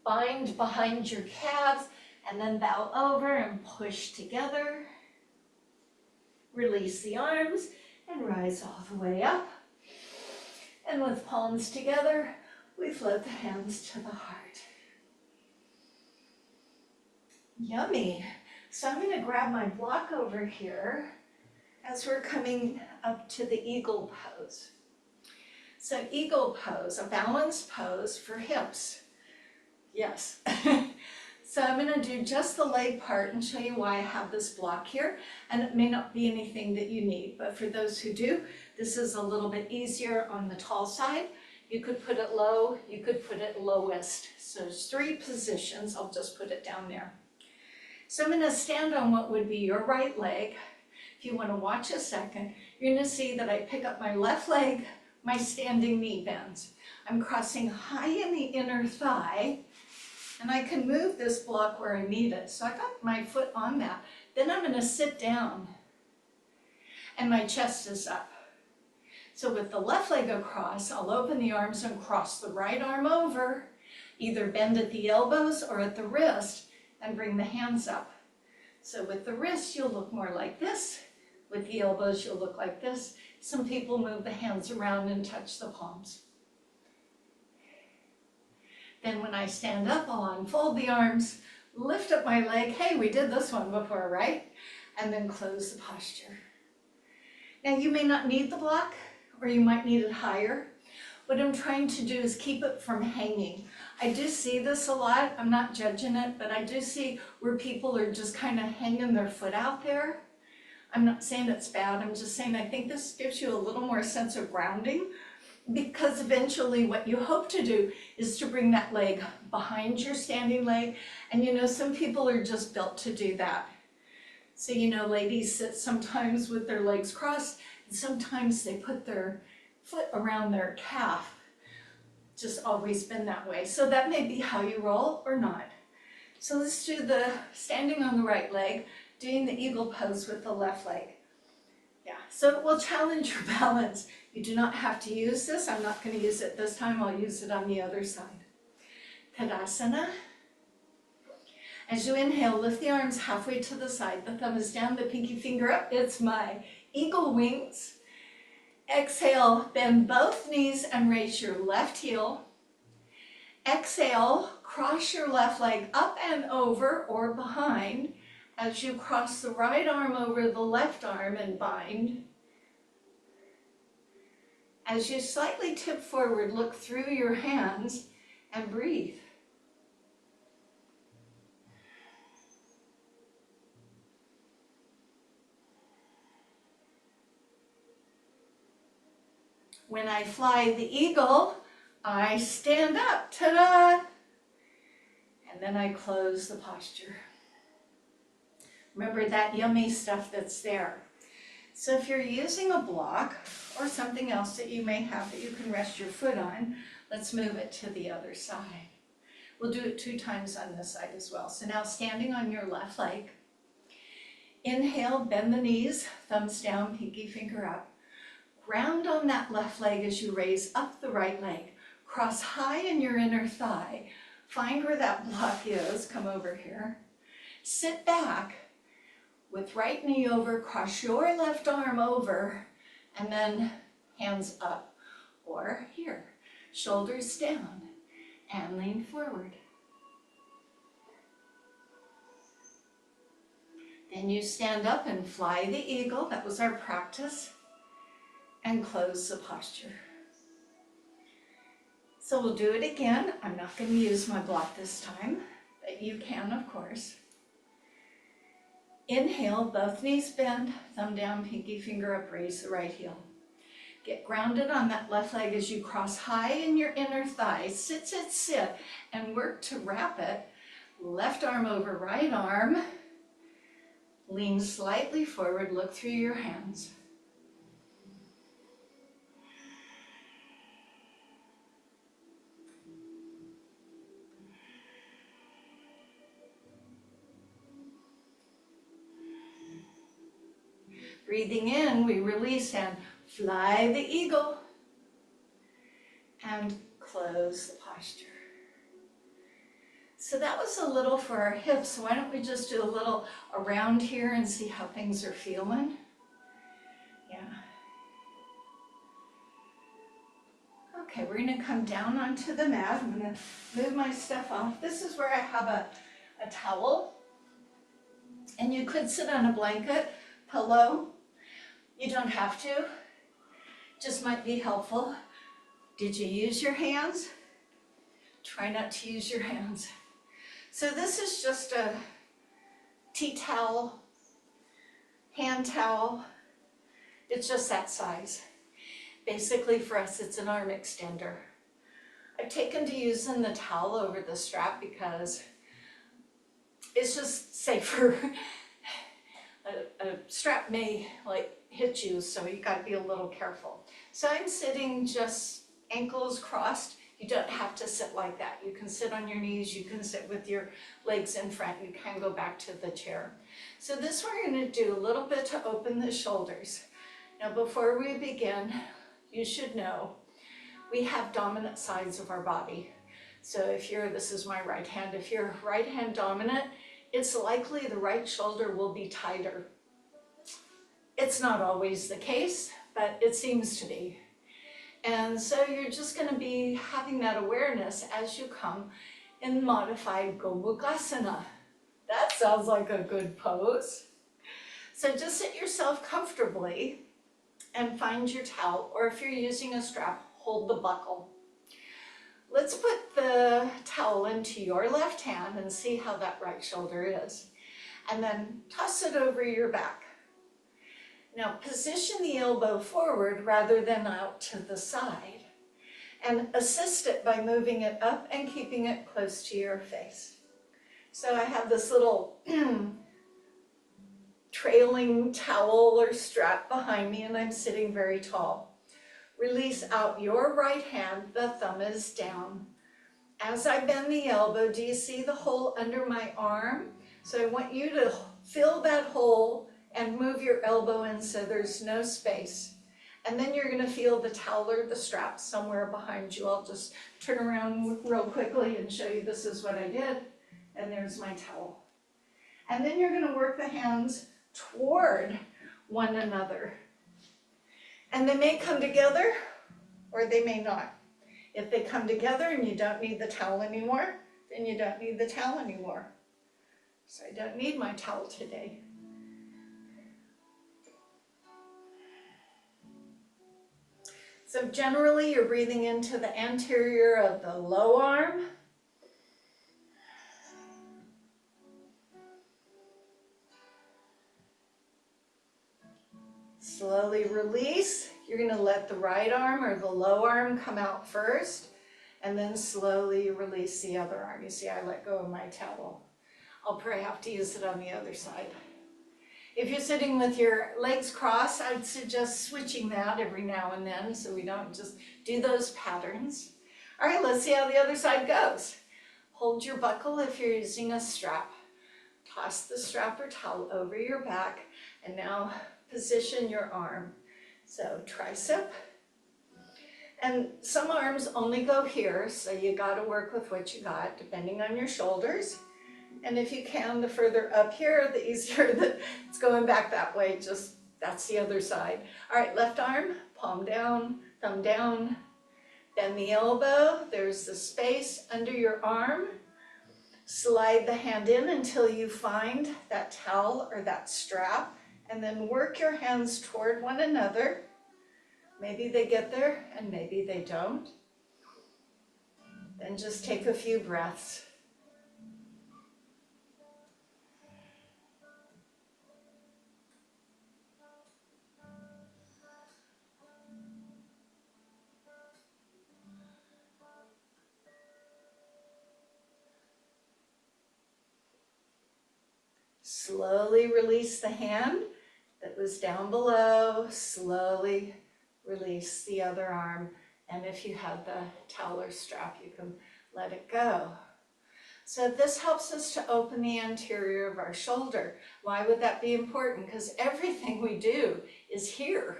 bind behind your calves, and then bow over and push together. Release the arms and rise all the way up. And with palms together, we float the hands to the heart. Yummy. So I'm going to grab my block over here as we're coming up to the eagle pose. So eagle pose, a balanced pose for hips. Yes. So I'm going to do just the leg part and show you why I have this block here. And it may not be anything that you need, but for those who do, this is a little bit easier on the tall side. You could put it low, you could put it lowest. So there's 3 positions. I'll just put it down there. So I'm going to stand on what would be your right leg. If you want to watch a second, you're going to see that I pick up my left leg, my standing knee bends. I'm crossing high in the inner thigh, and I can move this block where I need it. So I got my foot on that. Then I'm going to sit down, and my chest is up. So with the left leg across, I'll open the arms and cross the right arm over, either bend at the elbows or at the wrist, and bring the hands up. So with the wrist, you'll look more like this. With the elbows, you'll look like this. Some people move the hands around and touch the palms. Then when I stand up, I'll unfold the arms, lift up my leg. Hey, we did this one before, right? And then close the posture. Now you may not need the block, or you might need it higher. What I'm trying to do is keep it from hanging. I do see this a lot. I'm not judging it, but I do see where people are just kind of hanging their foot out there. I'm not saying it's bad. I'm just saying I think this gives you a little more sense of grounding, because eventually what you hope to do is to bring that leg behind your standing leg. And you know, some people are just built to do that. So you know, ladies sit sometimes with their legs crossed, and sometimes they put their foot around their calf. Just always been that way. So that may be how you roll or not. So let's do the standing on the right leg, doing the eagle pose with the left leg. Yeah, so it will challenge your balance. You do not have to use this. I'm not going to use it this time. I'll use it on the other side. Tadasana. As you inhale, lift the arms halfway to the side. The thumb is down, the pinky finger up. It's my eagle wings. Exhale, bend both knees and raise your left heel. Exhale, cross your left leg up and over or behind as you cross the right arm over the left arm and bind. As you slightly tip forward, look through your hands and breathe. When I fly the eagle, I stand up, ta-da! And then I close the posture. Remember that yummy stuff that's there. So if you're using a block or something else that you may have that you can rest your foot on, let's move it to the other side. We'll do it 2 times on this side as well. So now standing on your left leg. Inhale, bend the knees, thumbs down, pinky finger up. Ground on that left leg as you raise up the right leg. Cross high in your inner thigh. Find where that block is. Come over here. Sit back with right knee over. Cross your left arm over. And then hands up. Or here. Shoulders down. And lean forward. Then you stand up and fly the eagle. That was our practice. And close the posture. So we'll do it again. I'm not going to use my block this time, but you can, of course. Inhale, both knees bend, thumb down, pinky finger up, raise the right heel. Get grounded on that left leg as you cross high in your inner thigh. Sit, sit, sit, and work to wrap it. Left arm over right arm. Lean slightly forward, look through your hands. Breathing in, we release and fly the eagle. And close the posture. So that was a little for our hips. So why don't we just do a little around here and see how things are feeling? Yeah. Okay, we're gonna come down onto the mat. I'm gonna move my stuff off. This is where I have a towel. And you could sit on a blanket, pillow. You don't have to. Just might be helpful. Did you use your hands? Try not to use your hands. So this is just a tea towel, hand towel. It's just that size. Basically for us, it's an arm extender. I've taken to using the towel over the strap because it's just safer. A strap may hit you, so you gotta be a little careful. So I'm sitting just ankles crossed. You don't have to sit like that. You can sit on your knees, you can sit with your legs in front, you can go back to the chair. So this we're gonna do a little bit to open the shoulders. Now before we begin, you should know we have dominant sides of our body. So this is my right hand, if you're right hand dominant, it's likely the right shoulder will be tighter. It's not always the case, but it seems to be. And so you're just going to be having that awareness as you come in modified Gomukhasana. That sounds like a good pose. So just sit yourself comfortably and find your towel, or if you're using a strap, hold the buckle. Let's put the towel into your left hand and see how that right shoulder is. And then toss it over your back. Now position the elbow forward rather than out to the side. And assist it by moving it up and keeping it close to your face. So I have this little trailing towel or strap behind me and I'm sitting very tall. Release out your right hand, the thumb is down. As I bend the elbow, do you see the hole under my arm? So I want you to fill that hole and move your elbow in so there's no space. And then you're gonna feel the towel or the strap somewhere behind you. I'll just turn around real quickly and show you this is what I did. And there's my towel. And then you're gonna work the hands toward one another. And they may come together or they may not. If they come together and you don't need the towel anymore, then you don't need the towel anymore. So I don't need my towel today. So generally you're breathing into the anterior of the low arm. Slowly release. You're going to let the right arm or the low arm come out first, and then slowly release the other arm. You see, I let go of my towel. I'll probably have to use it on the other side. If you're sitting with your legs crossed, I'd suggest switching that every now and then so we don't just do those patterns. All right, let's see how the other side goes. Hold your buckle if you're using a strap. Toss the strap or towel over your back, and now position your arm. So tricep. And some arms only go here, so you got to work with what you got, depending on your shoulders. And if you can, the further up here, the easier that it's going back that way. Just that's the other side. All right, left arm, palm down, thumb down. Bend the elbow. There's the space under your arm. Slide the hand in until you find that towel or that strap, and then work your hands toward one another. Maybe they get there and maybe they don't. Then just take a few breaths. Slowly release the hand that was down below. Slowly release the other arm. And if you have the towel or strap, you can let it go. So this helps us to open the anterior of our shoulder. Why would that be important? Because everything we do is here.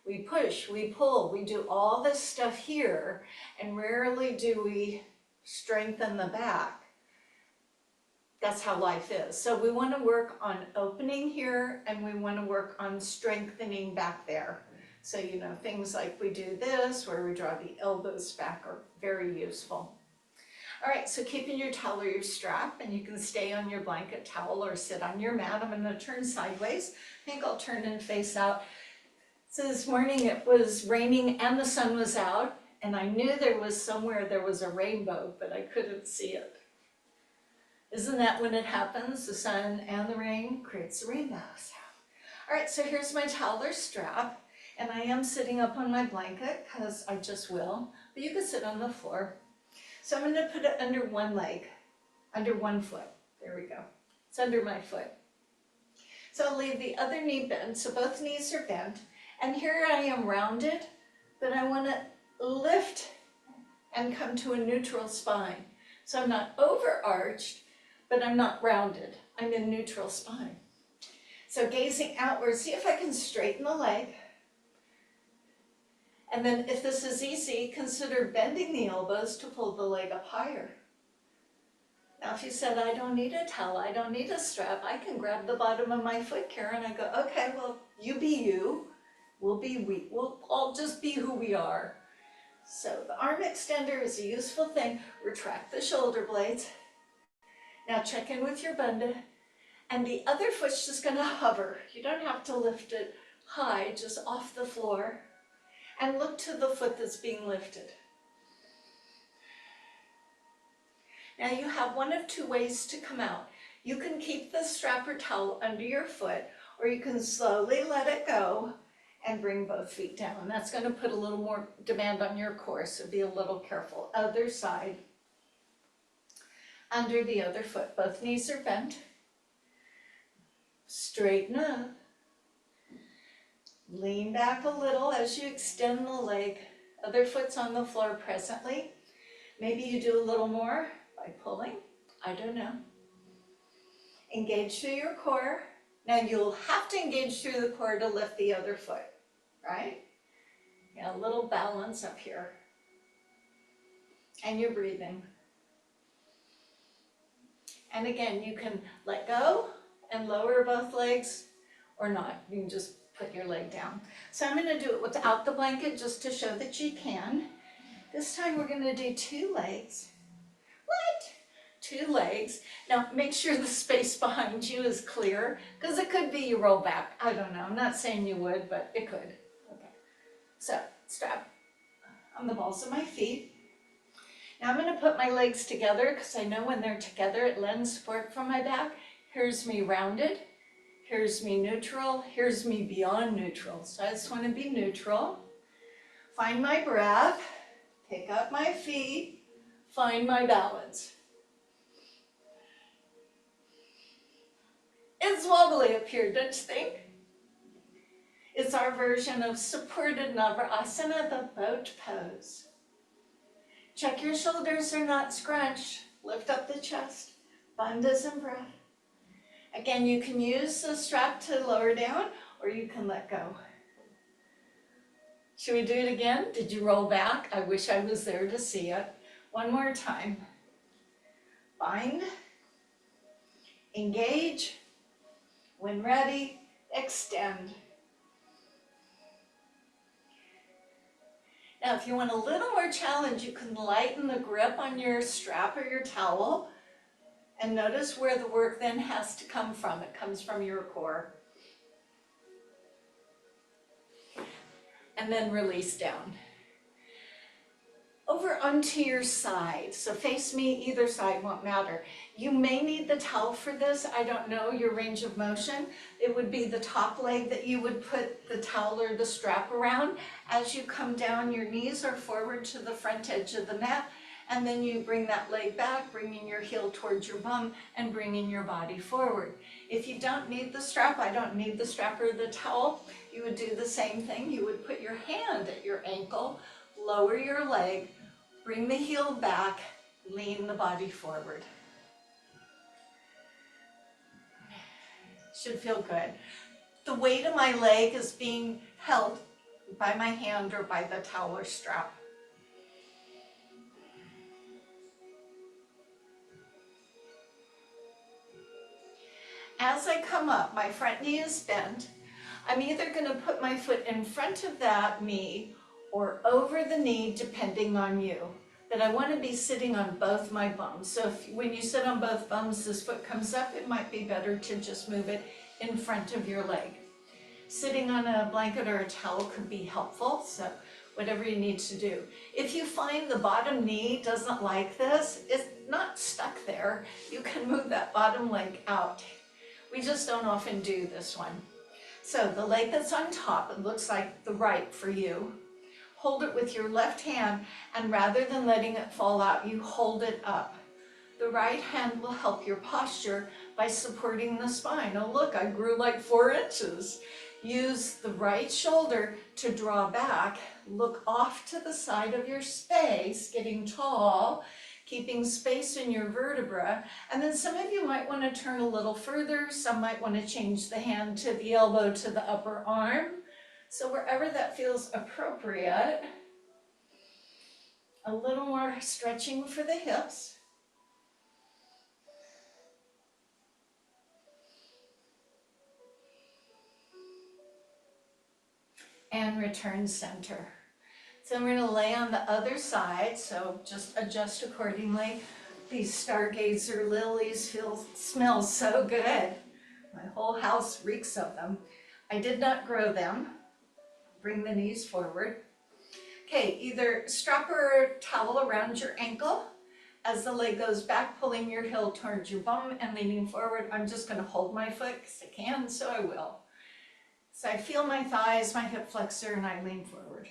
We push, we pull, we do all this stuff here, and rarely do we strengthen the back. That's how life is. So we want to work on opening here, and we want to work on strengthening back there. So, you know, things like we do this, where we draw the elbows back, are very useful. All right, so keeping your towel or your strap, and you can stay on your blanket towel or sit on your mat. I'm going to turn sideways. I think I'll turn and face out. So this morning it was raining and the sun was out, and I knew there was somewhere there was a rainbow, but I couldn't see it. Isn't that when it happens? The sun and the rain creates the rainbow. All right, so here's my towel or strap, and I am sitting up on my blanket because I just will, but you can sit on the floor. So I'm going to put it under one leg, under one foot. There we go. It's under my foot. So I'll leave the other knee bent, so both knees are bent. And here I am rounded, but I want to lift and come to a neutral spine. So I'm not overarched, but I'm not rounded. I'm in neutral spine. So gazing outward, see if I can straighten the leg. And then if this is easy, consider bending the elbows to pull the leg up higher. Now if you said, I don't need a towel, I don't need a strap, I can grab the bottom of my foot, Karen. I go, okay, well, you be you. We'll all just be who we are. So the arm extender is a useful thing. Retract the shoulder blades. Now check in with your bandha. And the other foot's just going to hover. You don't have to lift it high, just off the floor. And look to the foot that's being lifted. Now you have one of two ways to come out. You can keep the strap or towel under your foot, or you can slowly let it go and bring both feet down. And that's going to put a little more demand on your core, so be a little careful. Other side. Under the other foot. Both knees are bent. Straighten up. Lean back a little as you extend the leg. Other foot's on the floor presently. Maybe you do a little more by pulling. I don't know. Engage through your core. Now you'll have to engage through the core to lift the other foot, right? Yeah, a little balance up here. And you're breathing. And again, you can let go and lower both legs or not. You can just put your leg down. So I'm going to do it without the blanket just to show that you can. This time we're going to do two legs. What? Two legs. Now make sure the space behind you is clear, because it could be you roll back. I don't know. I'm not saying you would, but it could. Okay. So strap on the balls of my feet. Now I'm going to put my legs together because I know when they're together it lends support from my back. Here's me rounded. Here's me neutral. Here's me beyond neutral. So I just want to be neutral. Find my breath. Pick up my feet. Find my balance. It's wobbly up here, don't you think? It's our version of supported Navrasana, the boat pose. Check your shoulders are not scrunched. Lift up the chest. Bandhas and breath. Again, you can use the strap to lower down, or you can let go. Should we do it again? Did you roll back? I wish I was there to see it. One more time. Bind. Engage. When ready, extend. Now, if you want a little more challenge, you can lighten the grip on your strap or your towel. And notice where the work then has to come from. It comes from your core. And then release down. Over onto your side. So face me, either side won't matter. You may need the towel for this. I don't know your range of motion. It would be the top leg that you would put the towel or the strap around. As you come down, your knees are forward to the front edge of the mat. And then you bring that leg back, bringing your heel towards your bum and bringing your body forward. If you don't need the strap, I don't need the strap or the towel, you would do the same thing. You would put your hand at your ankle, lower your leg, bring the heel back, Lean the body forward. Should feel good. The weight of my leg is being held by my hand or by the towel or strap. As I come up, my front knee is bent. I'm either going to put my foot in front of that knee or over the knee, depending on you. But I want to be sitting on both my bums. So when you sit on both bums, this foot comes up, it might be better to just move it in front of your leg. Sitting on a blanket or a towel could be helpful, so whatever you need to do. If you find the bottom knee doesn't like this, it's not stuck there, you can move that bottom leg out. We just don't often do this one. So the leg that's on top, it looks like the right for you. Hold it with your left hand, and rather than letting it fall out, you hold it up. The right hand will help your posture by supporting the spine. Oh look, I grew like 4 inches. Use the right shoulder to draw back. Look off to the side of your space, getting tall, keeping space in your vertebra. And then some of you might want to turn a little further. Some might want to change the hand to the elbow to the upper arm. So wherever that feels appropriate, a little more stretching for the hips. And return center. So I'm going to lay on the other side, so just adjust accordingly. These stargazer lilies smell so good. My whole house reeks of them. I did not grow them. Bring the knees forward. Okay, either strap or towel around your ankle. As the leg goes back, pulling your heel towards your bum and leaning forward. I'm just going to hold my foot because I can, so I will. So I feel my thighs, my hip flexor, and I lean forward.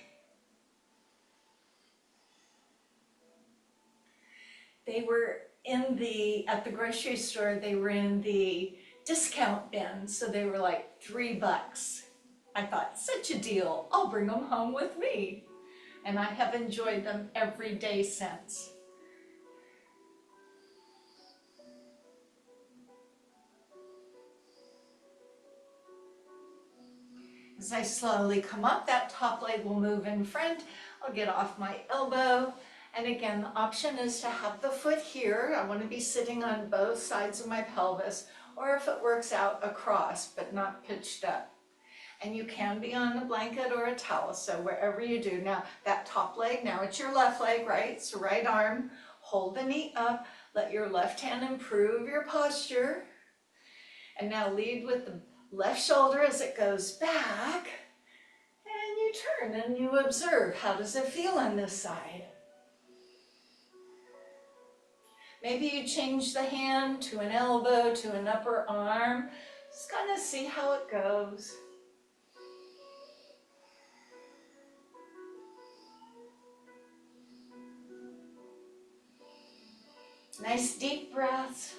They were at the grocery store, they were in the discount bin, so they were like $3. I thought, such a deal, I'll bring them home with me. And I have enjoyed them every day since. As I slowly come up, that top leg will move in front. I'll get off my elbow. And again, the option is to have the foot here. I want to be sitting on both sides of my pelvis, or if it works out, across, but not pitched up. And you can be on a blanket or a towel, so wherever you do. Now, that top leg, now it's your left leg, right? So right arm, hold the knee up, let your left hand improve your posture. And now lead with the left shoulder as it goes back. And you turn and you observe, how does it feel on this side? Maybe you change the hand to an elbow, to an upper arm. Just kind of see how it goes. Nice deep breaths.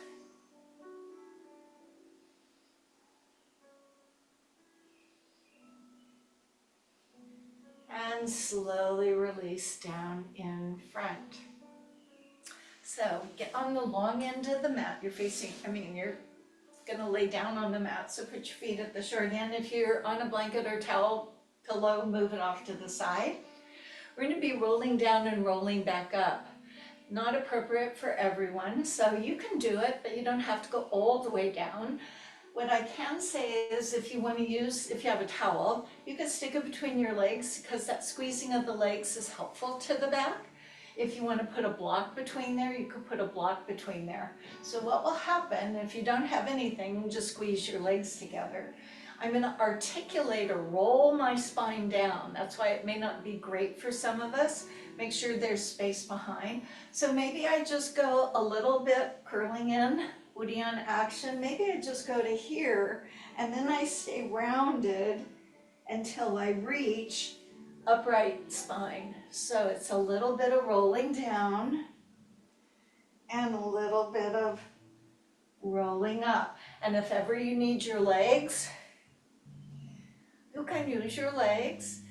And slowly release down in front. So get on the long end of the mat. You're going to lay down on the mat, so put your feet at the short end. If you're on a blanket or towel pillow, move it off to the side. We're going to be rolling down and rolling back up. Not appropriate for everyone, so you can do it, but you don't have to go all the way down. What I can say is if you have a towel, you can stick it between your legs because that squeezing of the legs is helpful to the back. If you want to put a block between there, you could put a block between there. So what will happen if you don't have anything, just squeeze your legs together. I'm going to articulate or roll my spine down. That's why it may not be great for some of us. Make sure there's space behind. So maybe I just go a little bit curling in, Woody on action. Maybe I just go to here and then I stay rounded until I reach upright spine. So it's a little bit of rolling down and a little bit of rolling up. And if ever you need your legs, you can use your legs.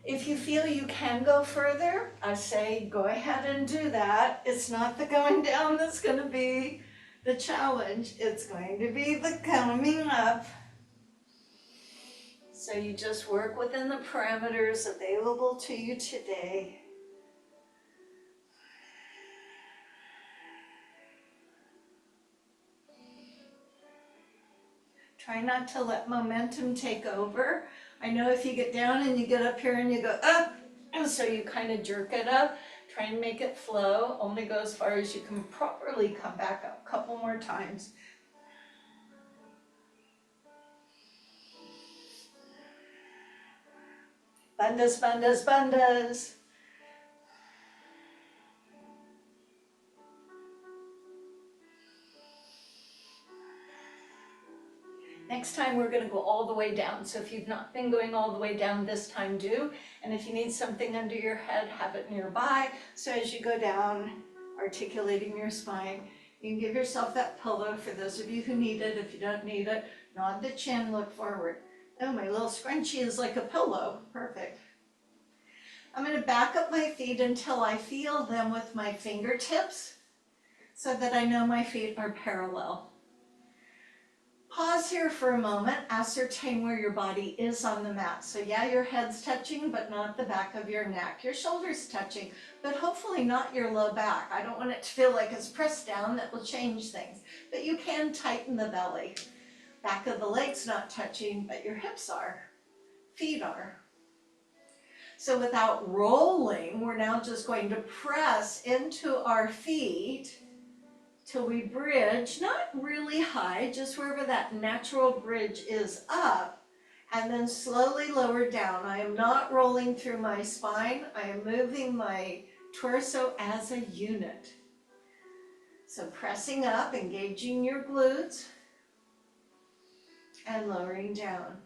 If you feel you can go further, I say go ahead and do that. It's not the going down that's going to be the challenge. It's going to be the coming up. So you just work within the parameters available to you today. Try not to let momentum take over. I know if you get down and you get up here and you go up, and so you kind of jerk it up, try and make it flow. Only go as far as you can properly come back up a couple more times. Bandhas, bandhas, bandhas. Next time we're going to go all the way down. So if you've not been going all the way down this time, do. And if you need something under your head, have it nearby. So as you go down, articulating your spine, you can give yourself that pillow for those of you who need it. If you don't need it, nod the chin, look forward. Oh, my little scrunchie is like a pillow. Perfect. I'm going to back up my feet until I feel them with my fingertips so that I know my feet are parallel. Pause here for a moment, ascertain where your body is on the mat. So yeah, your head's touching, but not the back of your neck. Your shoulder's touching, but hopefully not your low back. I don't want it to feel like it's pressed down. That will change things. But you can tighten the belly. Back of the legs not touching, but your hips are. Feet are. So without rolling, we're now just going to press into our feet till we bridge, not really high, just wherever that natural bridge is up, and then slowly lower down. I am not rolling through my spine. I am moving my torso as a unit. So pressing up, engaging your glutes, and lowering down.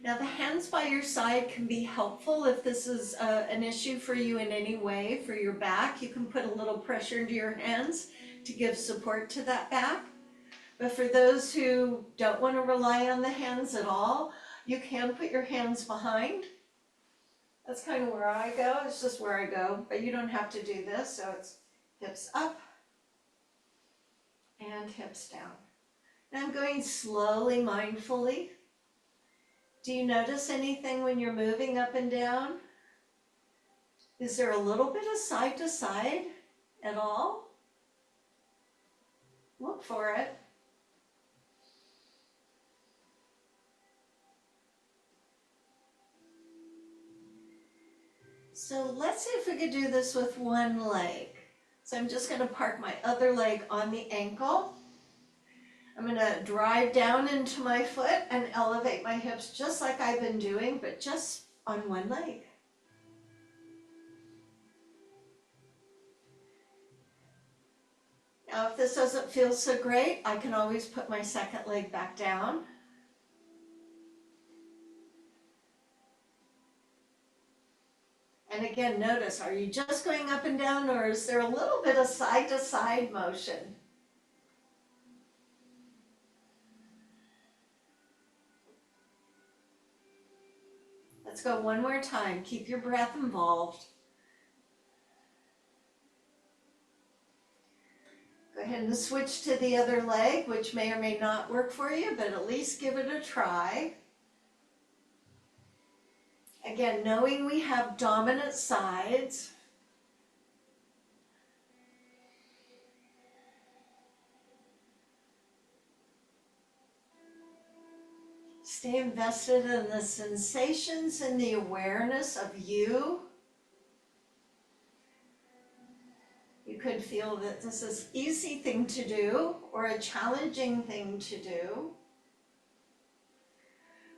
Now the hands by your side can be helpful if this is an issue for you in any way. For your back, you can put a little pressure into your hands to give support to that back. But for those who don't want to rely on the hands at all, you can put your hands behind. That's kind of where I go. It's just where I go, but you don't have to do this. So it's hips up and hips down. Now I'm going slowly, mindfully. Do you notice anything when you're moving up and down? Is there a little bit of side to side at all? Look for it. So let's see if we could do this with one leg. So I'm just going to park my other leg on the ankle. I'm going to drive down into my foot and elevate my hips just like I've been doing, but just on one leg. Now, if this doesn't feel so great, I can always put my second leg back down. And again, notice, are you just going up and down, or is there a little bit of side-to-side motion? Let's go one more time. Keep your breath involved. Go ahead and switch to the other leg, which may or may not work for you, but at least give it a try. Again, knowing we have dominant sides. Stay invested in the sensations and the awareness of you. You could feel that this is an easy thing to do or a challenging thing to do.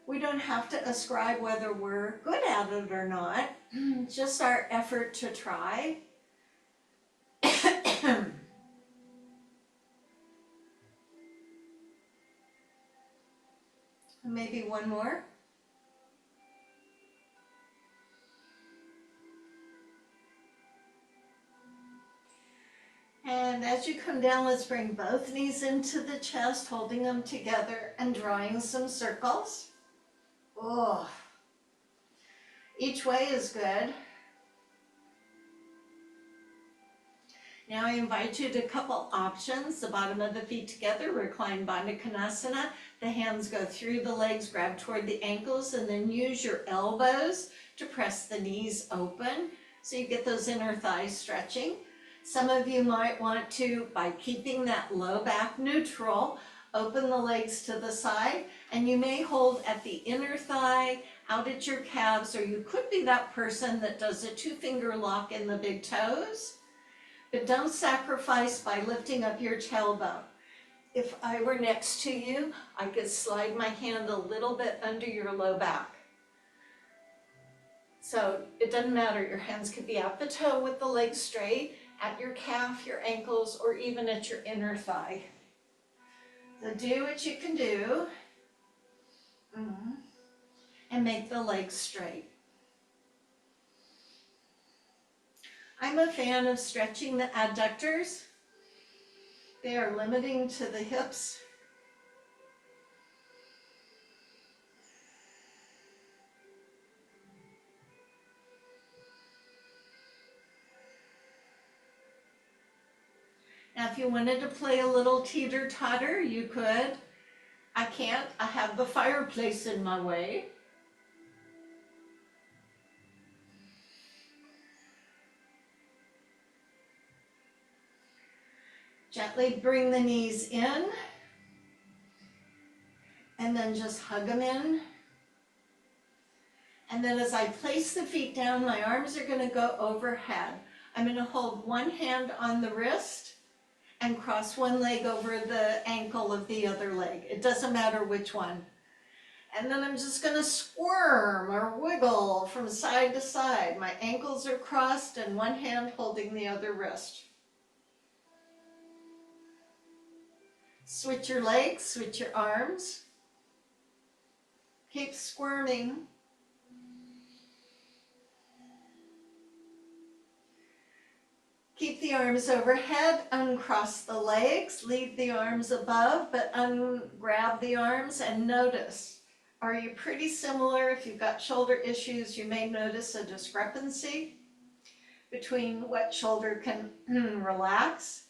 We don't have to ascribe whether we're good at it or not, just our effort to try. Maybe one more. And as you come down, let's bring both knees into the chest, holding them together and drawing some circles. Oh. Each way is good. Now I invite you to a couple options. The bottom of the feet together, recline Bandha Konasana. The hands go through the legs, grab toward the ankles, and then use your elbows to press the knees open so you get those inner thighs stretching. Some of you might want to, by keeping that low back neutral, open the legs to the side, and you may hold at the inner thigh, out at your calves, or you could be that person that does a 2-finger lock in the big toes. But don't sacrifice by lifting up your tailbone. If I were next to you, I could slide my hand a little bit under your low back. So it doesn't matter, your hands could be at the toe with the legs straight, at your calf, your ankles, or even at your inner thigh. So do what you can do, and make the legs straight. I'm a fan of stretching the adductors. They are limiting to the hips. Now, if you wanted to play a little teeter-totter, you could. I can't. I have the fireplace in my way. Gently bring the knees in, and then just hug them in. And then as I place the feet down, my arms are going to go overhead. I'm going to hold one hand on the wrist and cross one leg over the ankle of the other leg. It doesn't matter which one. And then I'm just going to squirm or wiggle from side to side. My ankles are crossed and one hand holding the other wrist. Switch your legs, switch your arms. Keep squirming. Keep the arms overhead, uncross the legs, leave the arms above, but ungrab the arms and notice. Are you pretty similar? If you've got shoulder issues, you may notice a discrepancy between what shoulder can relax.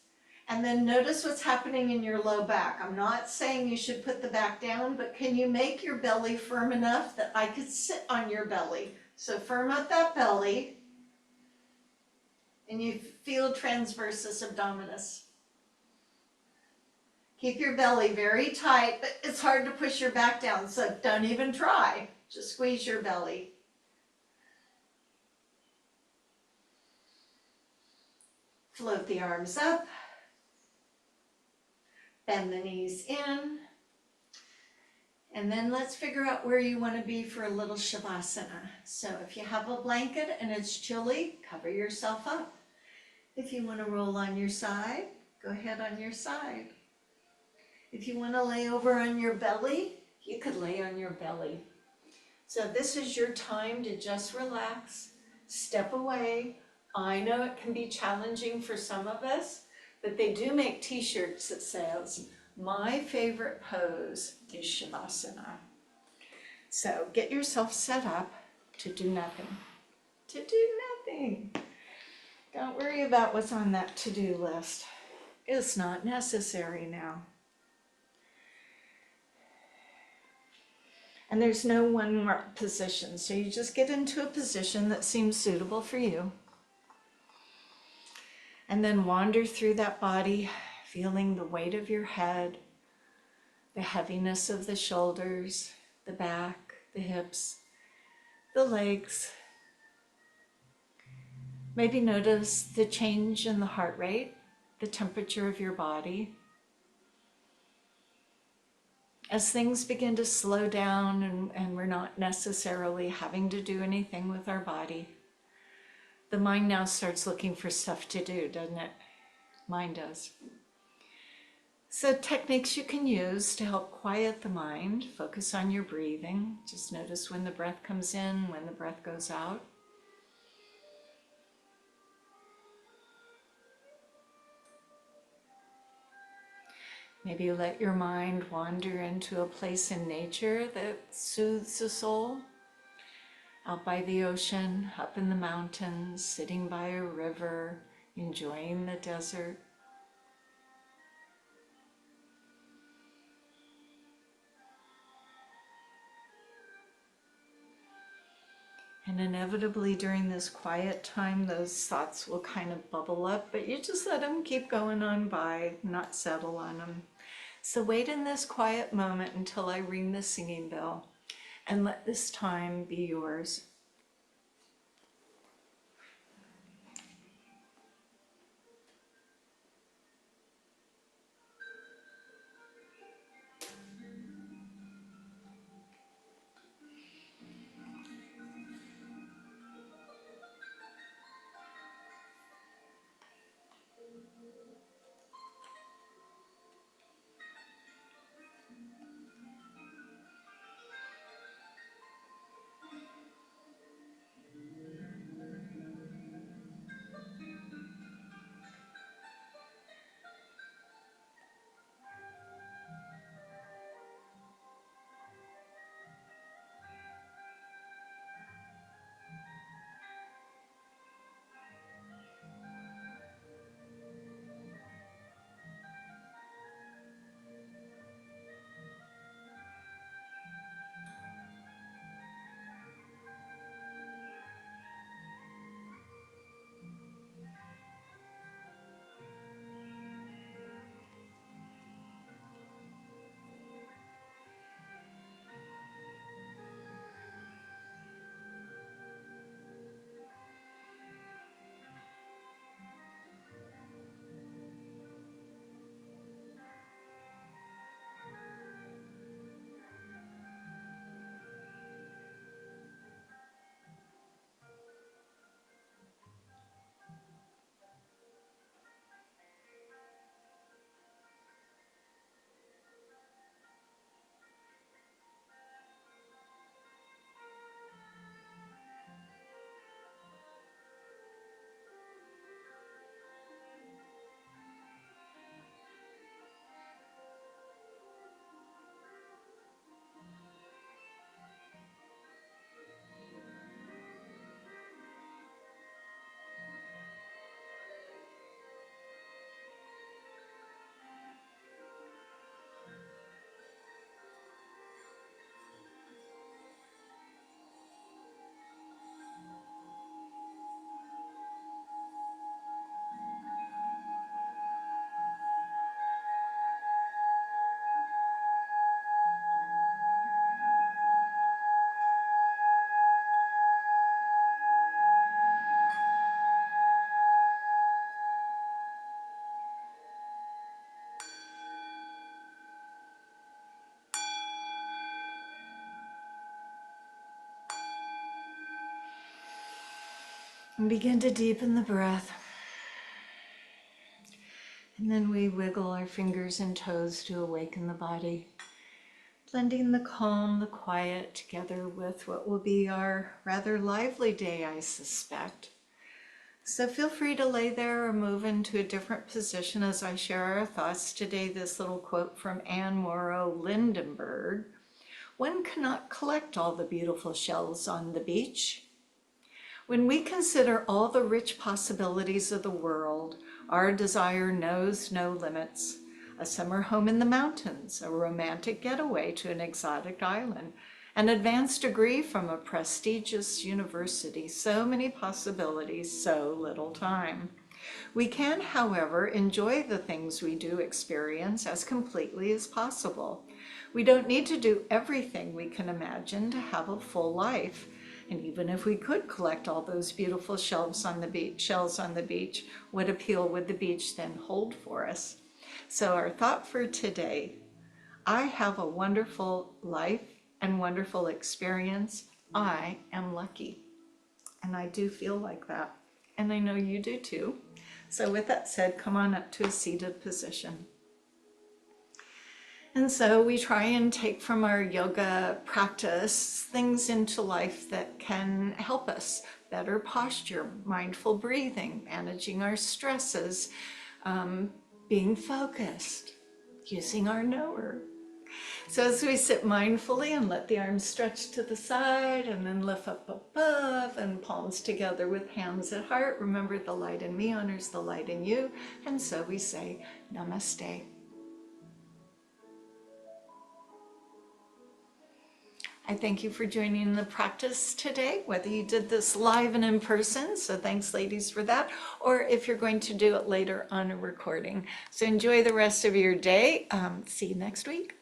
And then notice what's happening in your low back. I'm not saying you should put the back down, but can you make your belly firm enough that I could sit on your belly? So firm up that belly. And you feel transversus abdominis. Keep your belly very tight, but it's hard to push your back down, so don't even try. Just squeeze your belly. Float the arms up. Bend the knees in. And then let's figure out where you want to be for a little shavasana. So if you have a blanket and it's chilly, cover yourself up. If you want to roll on your side, go ahead on your side. If you want to lay over on your belly, you could lay on your belly. So this is your time to just relax, step away. I know it can be challenging for some of us, but they do make t-shirts that says, "My favorite pose is Shavasana." So get yourself set up to do nothing. To do nothing. Don't worry about what's on that to-do list. It's not necessary now. And there's no one position, so you just get into a position that seems suitable for you. And then wander through that body, feeling the weight of your head, the heaviness of the shoulders, the back, the hips, the legs. Maybe notice the change in the heart rate, the temperature of your body. As things begin to slow down and we're not necessarily having to do anything with our body, the mind now starts looking for stuff to do, doesn't it? Mine does. So techniques you can use to help quiet the mind, focus on your breathing. Just notice when the breath comes in, when the breath goes out. Maybe let your mind wander into a place in nature that soothes the soul. out by the ocean, up in the mountains, sitting by a river, enjoying the desert. And inevitably during this quiet time, those thoughts will kind of bubble up, but you just let them keep going on by, not settle on them. So wait in this quiet moment until I ring the singing bell, and let this time be yours. And begin to deepen the breath. And then we wiggle our fingers and toes to awaken the body, blending the calm, the quiet together with what will be our rather lively day, I suspect. So feel free to lay there or move into a different position as I share our thoughts today. This little quote from Anne Morrow Lindenberg: "One cannot collect all the beautiful shells on the beach." When we consider all the rich possibilities of the world, our desire knows no limits. A summer home in the mountains, a romantic getaway to an exotic island, an advanced degree from a prestigious university, so many possibilities, so little time. We can, however, enjoy the things we do experience as completely as possible. We don't need to do everything we can imagine to have a full life. And even if we could collect all those beautiful shells on the beach, what appeal would the beach then hold for us? So our thought for today: I have a wonderful life and wonderful experience. I am lucky. And I do feel like that. And I know you do too. So with that said, come on up to a seated position. And so we try and take from our yoga practice things into life that can help us: better posture, mindful breathing, managing our stresses, being focused, using our knower. So as we sit mindfully and let the arms stretch to the side and then lift up above and palms together with hands at heart, remember the light in me honors the light in you. And so we say Namaste. I thank you for joining the practice today, whether you did this live and in person, so thanks ladies for that, or if you're going to do it later on a recording. So enjoy the rest of your day. See you next week.